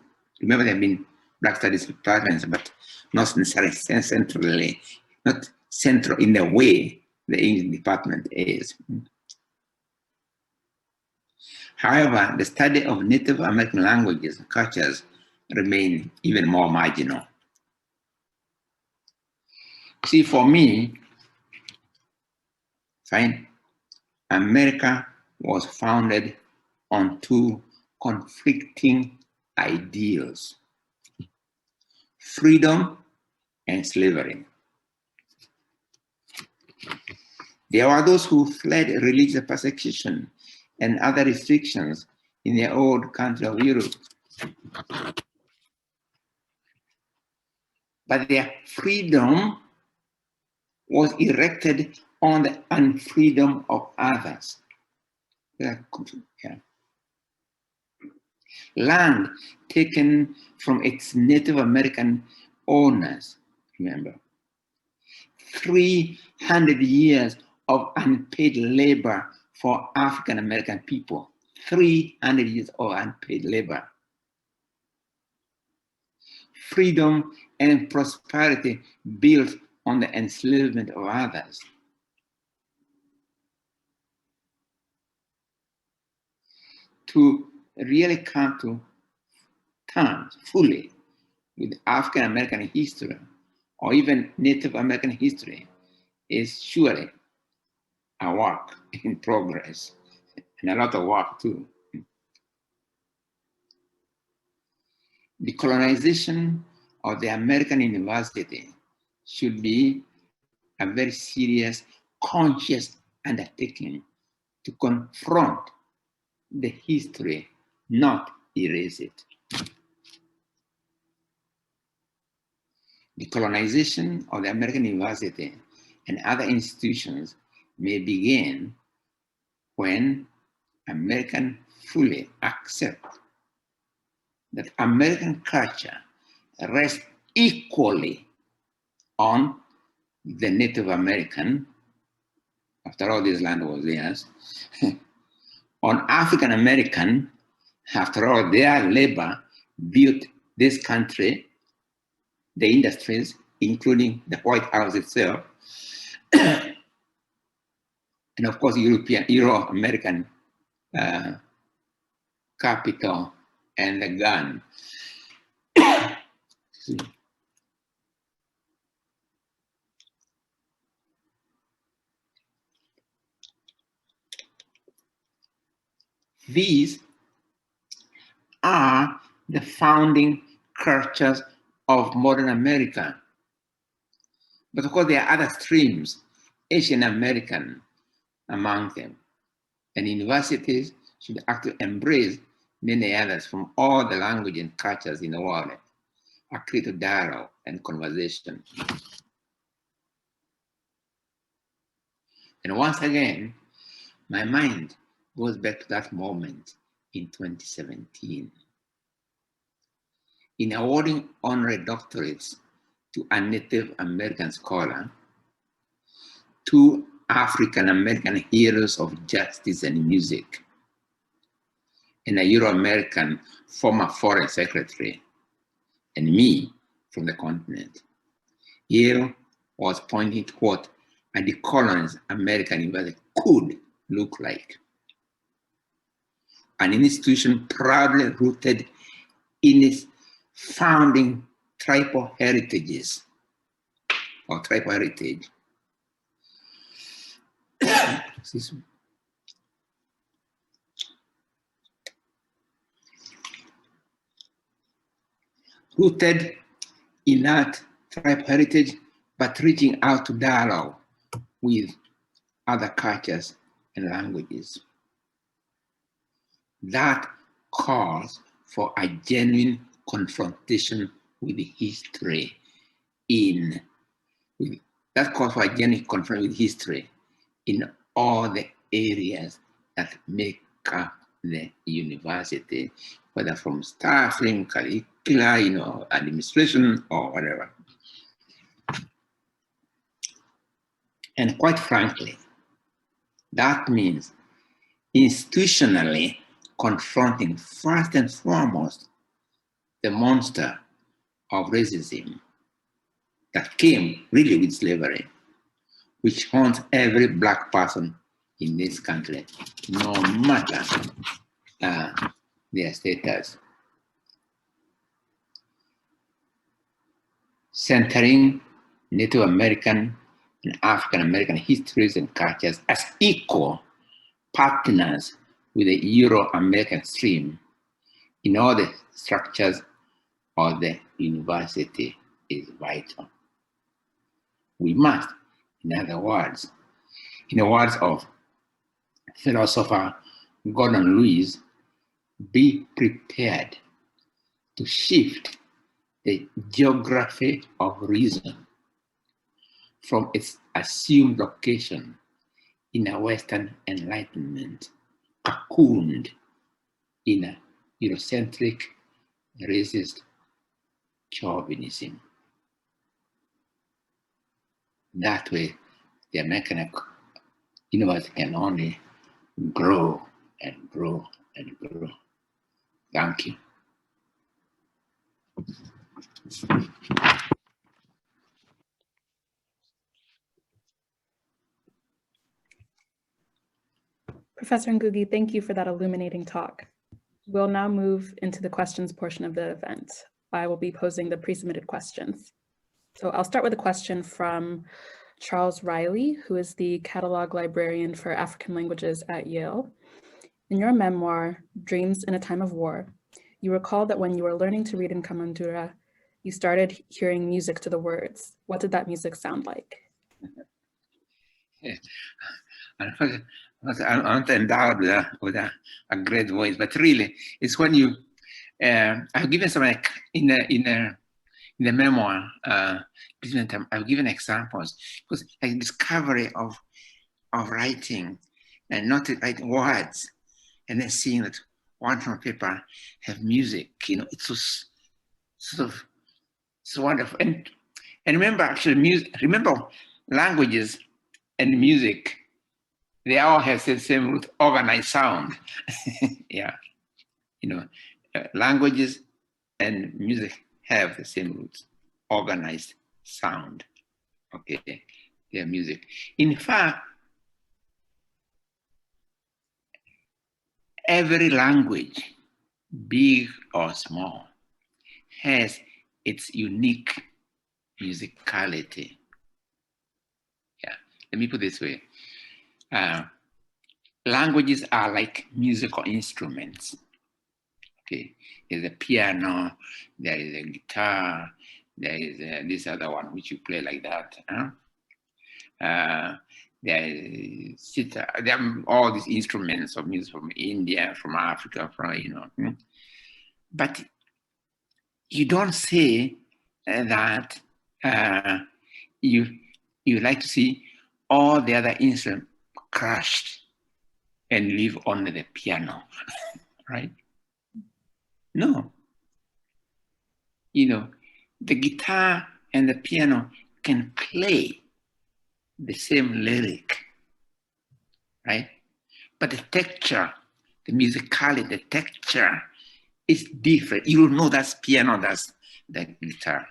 remember, there have been Black studies departments, but not necessarily centrally, not central in the way the English department is. However, the study of Native American languages and cultures remain even more marginal. See, for me, America was founded on two conflicting ideals: freedom and slavery. There were those who fled religious persecution and other restrictions in their old country of Europe. But their freedom was erected on the unfreedom of others. Yeah. Land taken from its Native American owners, remember. 300 years of unpaid labor for African American people. 300 years of unpaid labor. Freedom and prosperity built on the enslavement of others. To really come to terms fully with African American history or even Native American history is surely a work in progress, and a lot of work too. The colonization of the American university should be a very serious, conscious undertaking to confront the history, not erase it. The colonization of the American university and other institutions may begin when Americans fully accept that American culture rests equally on the Native American, after all this land was theirs, on African American, after all their labor built this country, the industries, including the White House itself, and of course Euro-American capital and the gun. These are the founding cultures of modern America. But of course there are other streams, Asian American among them. And universities should actually embrace many others from all the language and cultures in the world, a creative dialogue and conversation. And once again, my mind goes back to that moment in 2017. In awarding honorary doctorates to a Native American scholar, 2 African American heroes of justice and music, and a Euro-American former foreign secretary, and me from the continent. Yale was pointing to what a decolonized American university could look like. An institution proudly rooted in its founding tribal heritages, or tribal heritage. Excuse me. Rooted in that tribal heritage, but reaching out to dialogue with other cultures and languages. That calls for a genuine confrontation with history that calls for a genuine confrontation with history in all the areas that make up the university, whether from staffing, curricula, administration, or whatever. And quite frankly, that means institutionally confronting first and foremost the monster of racism that came really with slavery, which haunts every Black person in this country, no matter their status. Centering Native American and African American histories and cultures as equal partners with the Euro-American stream in all the structures of the university is vital. We must, in the words of philosopher Gordon Lewis, be prepared to shift the geography of reason from its assumed location in a Western Enlightenment, cocooned in a Eurocentric, racist chauvinism. That way, the American university can only grow and grow and grow. Thank you. Professor Ngũgĩ, thank you for that illuminating talk. We'll now move into the questions portion of the event. I will be posing the pre-submitted questions. So I'll start with a question from Charles Riley, who is the catalog librarian for African languages at Yale. In your memoir, Dreams in a Time of War, you recall that when you were learning to read in Kamandura, you started hearing music to the words. What did that music sound like? Yeah. I'm not endowed with a great voice, but really, it's when you. I've given some in the memoir. I've given examples because like discovery of writing and not writing words, and then seeing that words on paper have music. You know, it's just sort of so wonderful. And remember, actually, music. Remember, languages and music. They all have the same root, organized sound. Yeah, you know, languages and music have the same roots, organized sound. Okay, their music. In fact, every language, big or small, has its unique musicality. Yeah, let me put it this way. Languages are like musical instruments. Okay, there's a piano, there is a guitar, there is this other one which you play like that. There is sitar. There are all these instruments of music from India, from Africa, from But you don't say that you like to see all the other instruments crushed and leave only the piano, right? No. You know, the guitar and the piano can play the same lyric, right? But the texture, the musicality, the texture is different. You will know that's piano, that's the guitar,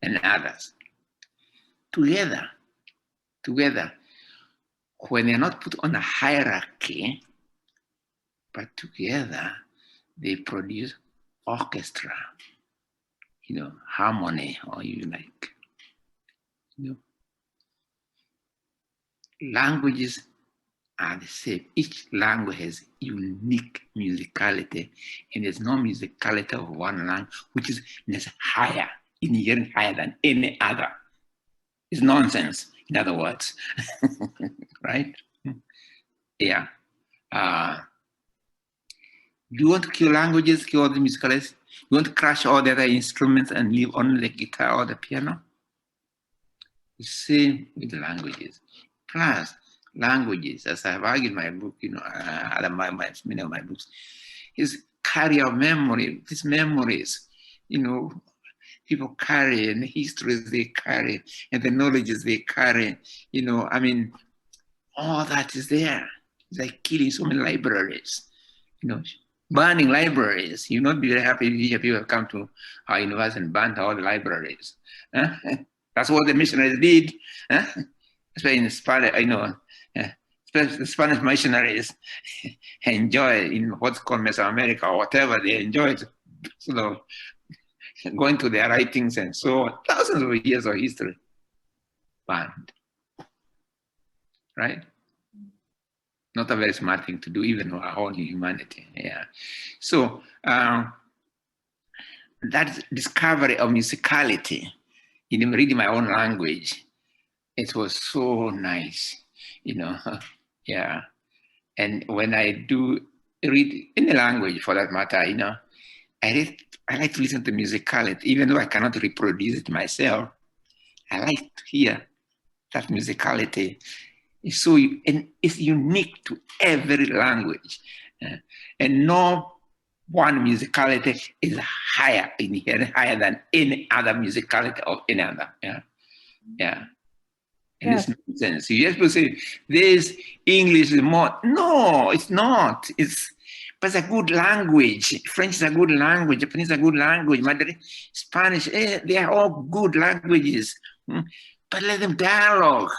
and others. Together, when they're not put on a hierarchy, but together, they produce orchestra, you know, harmony, or you like. You know, languages are the same. Each language has unique musicality, and there's no musicality of one language which is higher, inherently higher than any other. It's nonsense, in other words, right? Yeah. Do you want to kill languages, kill all the musicalities? You want to crush all the other instruments and leave only the guitar or the piano? The same with the languages. Plus, languages, as I've argued in my book, you know, many of my books, is carry of memory. These memories, you know, people carry, and the histories they carry, and the knowledges they carry, you know, I mean, all that is there. It's like killing so many libraries, you know, burning libraries. You'll not be very happy if you hear people come to our university and burn all the libraries. That's what the missionaries did. Especially in Spanish, I know, especially the Spanish missionaries enjoy in what's called Mesoamerica or whatever, they enjoyed sort of going to their writings and so on, thousands of years of history burned, right? Not a very smart thing to do, even our whole humanity. Yeah. So that discovery of musicality in reading my own language, it was so nice, you know. Yeah. And when I do read any language, for that matter, you know, I like to listen to musicality, even though I cannot reproduce it myself. I like to hear that musicality. It's so, and it's unique to every language, and no one musicality is higher than any other musicality of any other. Yeah, yeah. And it's nonsense. You just to say this English is more. No, it's not. But it's a good language. French is a good language. Japanese is a good language. Mandarin, Spanish, they are all good languages. But let them dialogue.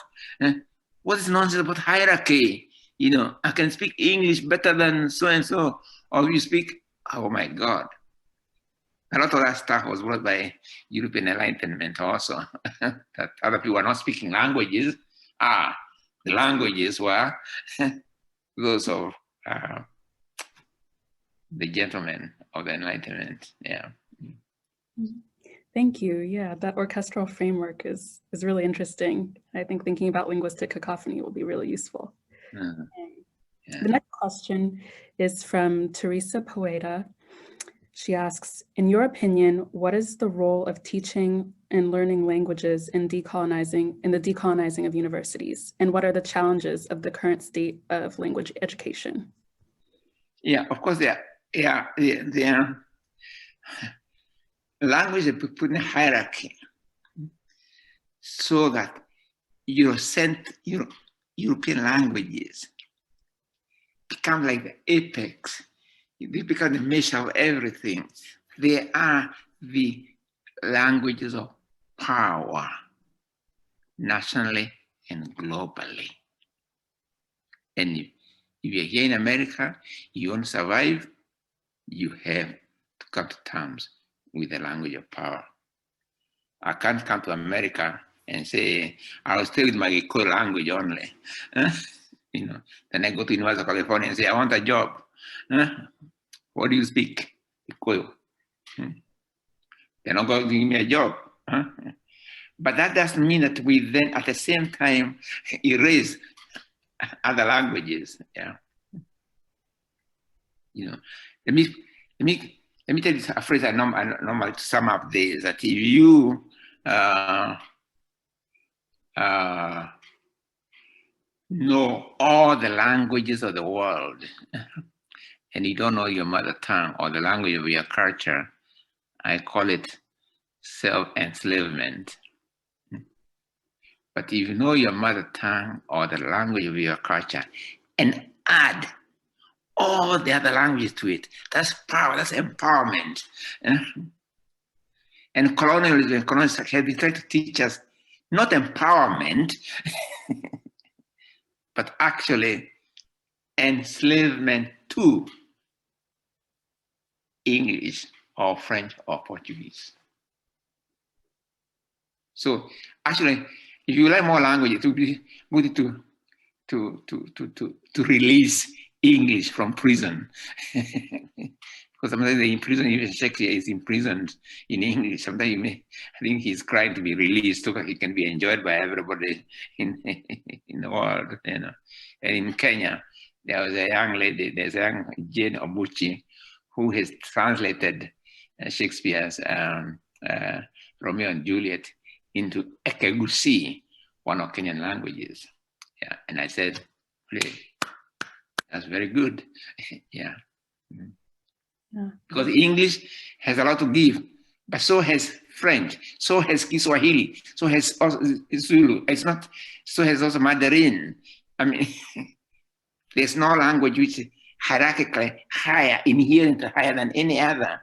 What is nonsense about hierarchy? You know, I can speak English better than so and so, or you speak. Oh my God. A lot of that stuff was brought by European Enlightenment also. That other people are not speaking languages. The languages were those of the gentlemen of the Enlightenment. Yeah. Thank you. Yeah, that orchestral framework is really interesting. I think thinking about linguistic cacophony will be really useful. Yeah. The next question is from Teresa Poeta. She asks, in your opinion, what is the role of teaching and learning languages in the decolonizing of universities? And what are the challenges of the current state of language education? Yeah, of course, language is put in a hierarchy so that European languages become like the apex. They become the measure of everything. They are the languages of power, nationally and globally. And if you're here in America, you want to survive, you have to come to terms with the language of power. I can't come to America and say, I'll stay with my Ngũgĩ language only. You know, then I go to University of California and say, I want a job. What do you speak? They're not going to give me a job. But that doesn't mean that we then at the same time erase other languages. Yeah. You know, let me tell you a phrase I normally to sum up this, that if you know all the languages of the world and you don't know your mother tongue or the language of your culture, I call it self-enslavement. But if you know your mother tongue or the language of your culture and add all the other languages to it, that's power, that's empowerment. And colonialism and colonialism have been trying to teach us not empowerment, but actually enslavement to English or French or Portuguese. So actually, if you learn more language, it will be good to release English from prison. Because sometimes in prison, even Shakespeare is imprisoned in English. Sometimes I think he's crying to be released so that he can be enjoyed by everybody in the world. You know. And in Kenya, there was a young lady, there's a young Jane Obuchi, who has translated Shakespeare's Romeo and Juliet into Ekegusi, one of Kenyan languages. Yeah, and I said, really, that's very good. Yeah. Because English has a lot to give, but so has French, so has Kiswahili, so has Zulu. It's not, so has also Mandarin. I mean, there's no language which is hierarchically higher, inherently higher than any other.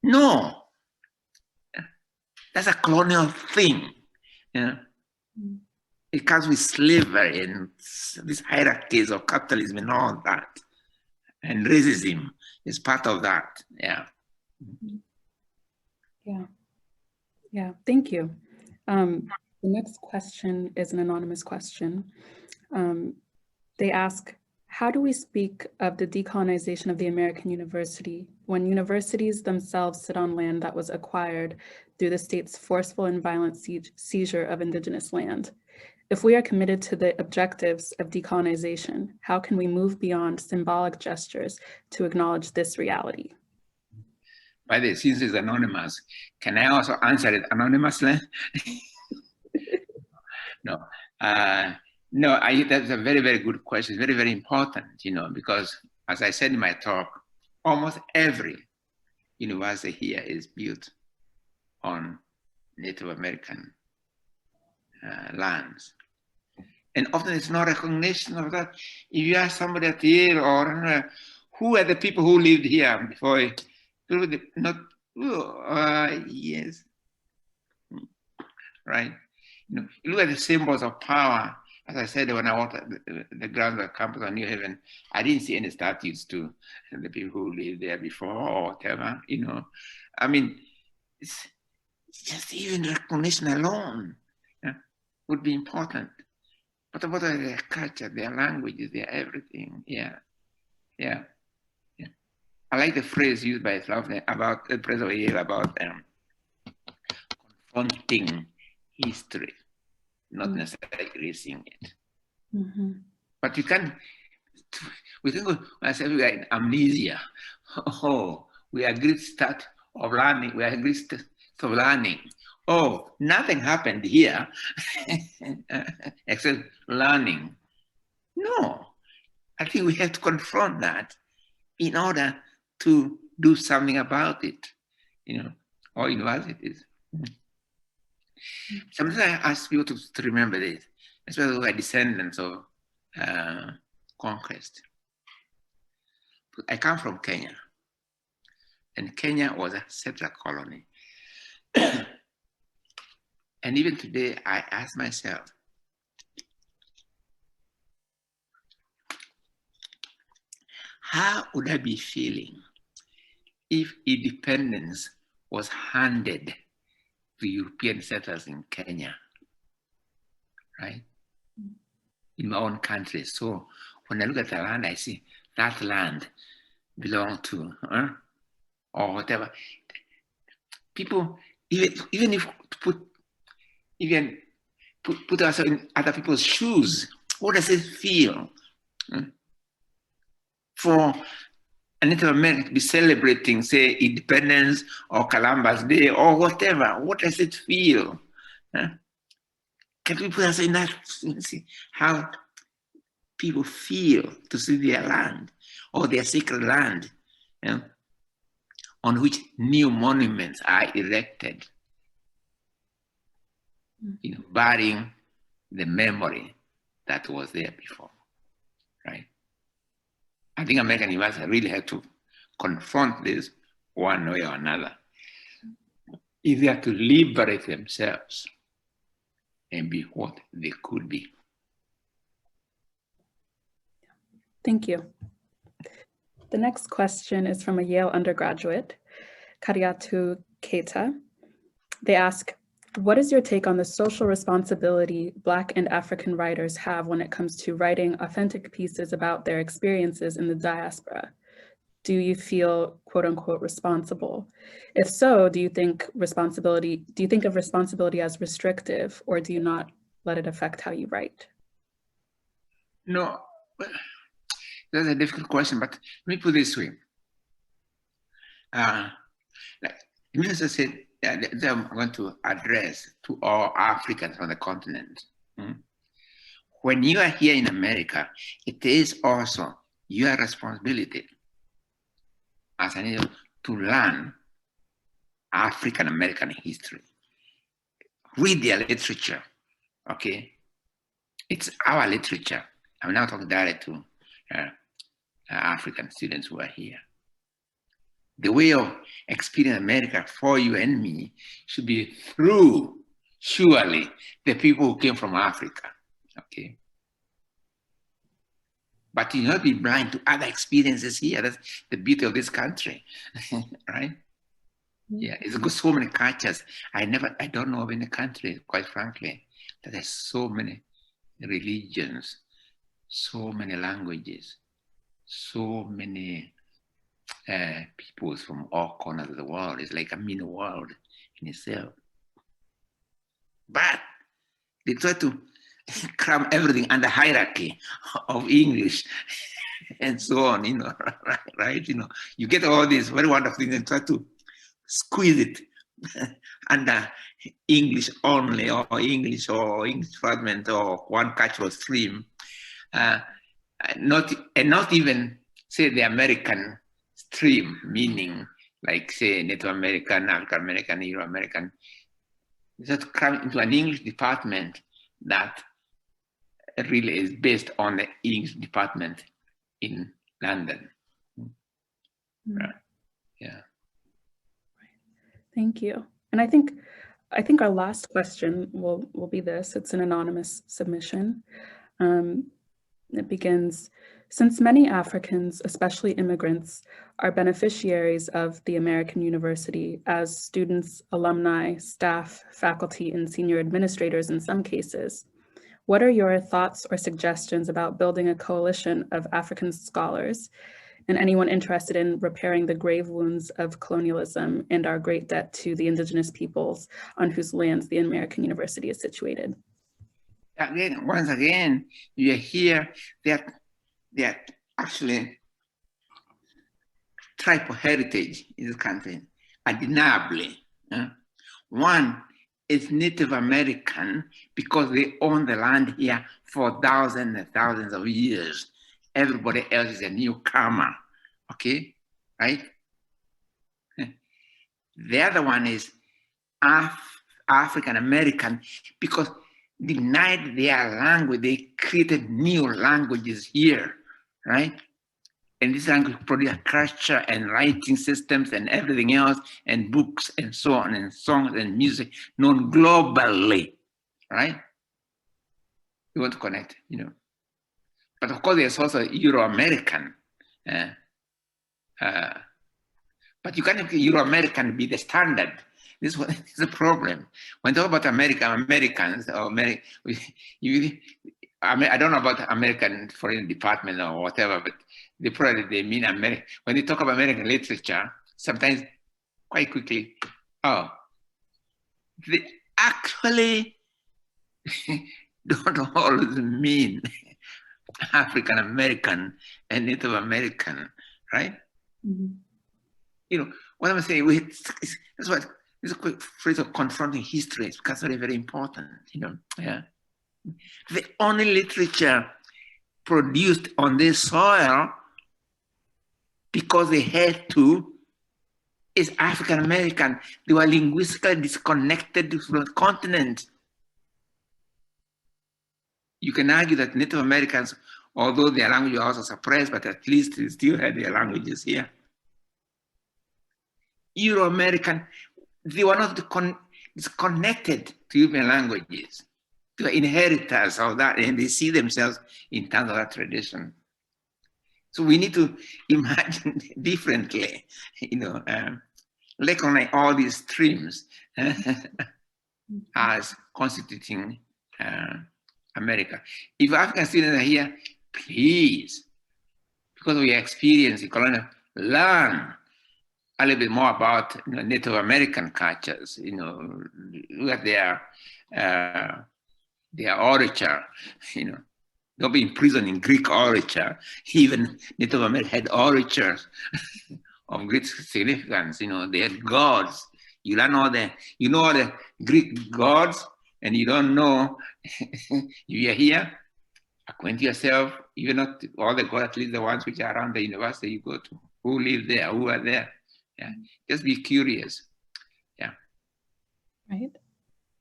No, that's a colonial thing. Yeah. It comes with slavery and these hierarchies of capitalism and all that. And racism is part of that. Yeah. Yeah, thank you. The next question is an anonymous question. They ask, how do we speak of the decolonization of the American university when universities themselves sit on land that was acquired through the state's forceful and violent seizure of indigenous land? If we are committed to the objectives of decolonization, how can we move beyond symbolic gestures to acknowledge this reality? By the way, since it's anonymous, can I also answer it anonymously? No. No, that's a very, very good question. Very, very important, you know, because as I said in my talk, almost every university here is built on Native American lands. And often it's no recognition of that. If you ask somebody at Yale or who are the people who lived here before, not, yes, right? You look at the symbols of power. As I said, when I walked at the grounds of campus on New Haven, I didn't see any statues to the people who lived there before or whatever, I mean, it's just even recognition alone would be important. But about their culture, their languages, their everything, yeah. I like the phrase used by Slav about the President of Yale about confronting history, not necessarily erasing it. But we can go, I said, we are in amnesia. Oh, we are a great start of learning. We are a great start of learning. Oh, nothing happened here except learning. No, I think we have to confront that in order to do something about it, or universities. Sometimes I ask people to remember this, especially who are descendants of conquest. I come from Kenya, and Kenya was a settler colony. And even today, I ask myself, how would I be feeling if independence was handed to European settlers in Kenya, right? In my own country. So when I look at the land, I see that land belonged to, or whatever. People, even if put ourselves in other people's shoes, what does it feel for a Native American to be celebrating, say, independence or Columbus Day or whatever? What does it feel? Can we put ourselves in that, see how people feel to see their land or their sacred land, on which new monuments are erected, burying the memory that was there before, right? I think American universities really have to confront this one way or another. If they are to liberate themselves and be what they could be. Thank you. The next question is from a Yale undergraduate, Kariatu Keita. They ask, what is your take on the social responsibility Black and African writers have when it comes to writing authentic pieces about their experiences in the diaspora? Do you feel, quote unquote, responsible? If so, do you think of responsibility as restrictive, or do you not let it affect how you write? No, that's a difficult question, but let me put it this way. As I said, that I'm going to address to all Africans on the continent. When you are here in America, it is also your responsibility as an individual to learn African American history. Read their literature, okay? It's our literature. I'm now talking directly to African students who are here. The way of experiencing America for you and me should be through, surely, the people who came from Africa, okay? But you not be blind to other experiences here. That's the beauty of this country, right? Yeah, it's got so many cultures. I don't know of any country, quite frankly, that has so many religions, so many languages, so many peoples from all corners of the world. It's like a mini world in itself. But they try to cram everything under hierarchy of English and so on, right? You get all these very wonderful things and try to squeeze it under English only, or English fragment, or one cultural stream, not even say the American stream, meaning like say Native American, African American, Euro American. Just cram into an English department that really is based on the English department in London. Yeah. Thank you. And I think our last question will be this. It's an anonymous submission. It begins, since many Africans, especially immigrants, are beneficiaries of the American University as students, alumni, staff, faculty, and senior administrators in some cases, what are your thoughts or suggestions about building a coalition of African scholars and anyone interested in repairing the grave wounds of colonialism and our great debt to the indigenous peoples on whose lands the American University is situated? Again, once again, you hear that actually tribal heritage in this country, undeniably. One is Native American because they own the land here for thousands and thousands of years. Everybody else is a newcomer, okay, right? The other one is African American because denied their language, they created new languages here, right? And this language produce culture and writing systems and everything else, and books and so on, and songs and music known globally, right? You want to connect, you know. But of course, there's also Euro-American. But you can't make Euro-American be the standard. This is a problem. When talk about Americans, or I don't know about American Foreign Department or whatever, but they mean American. When they talk about American literature, sometimes quite quickly, they actually don't always mean African American and Native American, right? Mm-hmm. You know, what I'm saying, that's what this is a quick phrase of confronting history. It's because very, very important, you know. Yeah. The only literature produced on this soil because they had to is African American. They were linguistically disconnected from the continent. You can argue that Native Americans, although their language was also suppressed, but at least they still had their languages here. Euro-American, they were not disconnected to European languages. They were inheritors of that, and they see themselves in terms of that tradition. So we need to imagine differently, you know, recognize all these streams as constituting America. If African students are here, please, because we experience colonial, learn a little bit more about, you know, Native American cultures. You know, look at their orature. You know, don't be imprisoned in Greek orature. Even Native Americans had oratures of great significance. You know, they had gods. You learn all the Greek gods, and you don't know. You are here, acquaint yourself. Even not all the gods, at least the ones which are around the university you go to. Who live there? Who are there? Yeah, just be curious. Yeah. Right.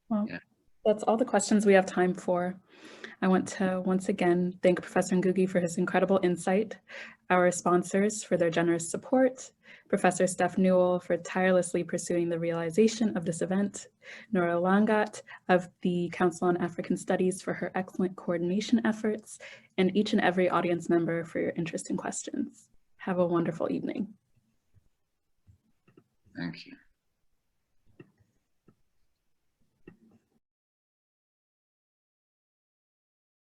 Well, yeah. That's all the questions we have time for. I want to once again thank Professor Ngũgĩ for his incredible insight, our sponsors for their generous support, Professor Steph Newell for tirelessly pursuing the realization of this event, Nora Langat of the Council on African Studies for her excellent coordination efforts, and each and every audience member for your interest and questions. Have a wonderful evening. Thank you.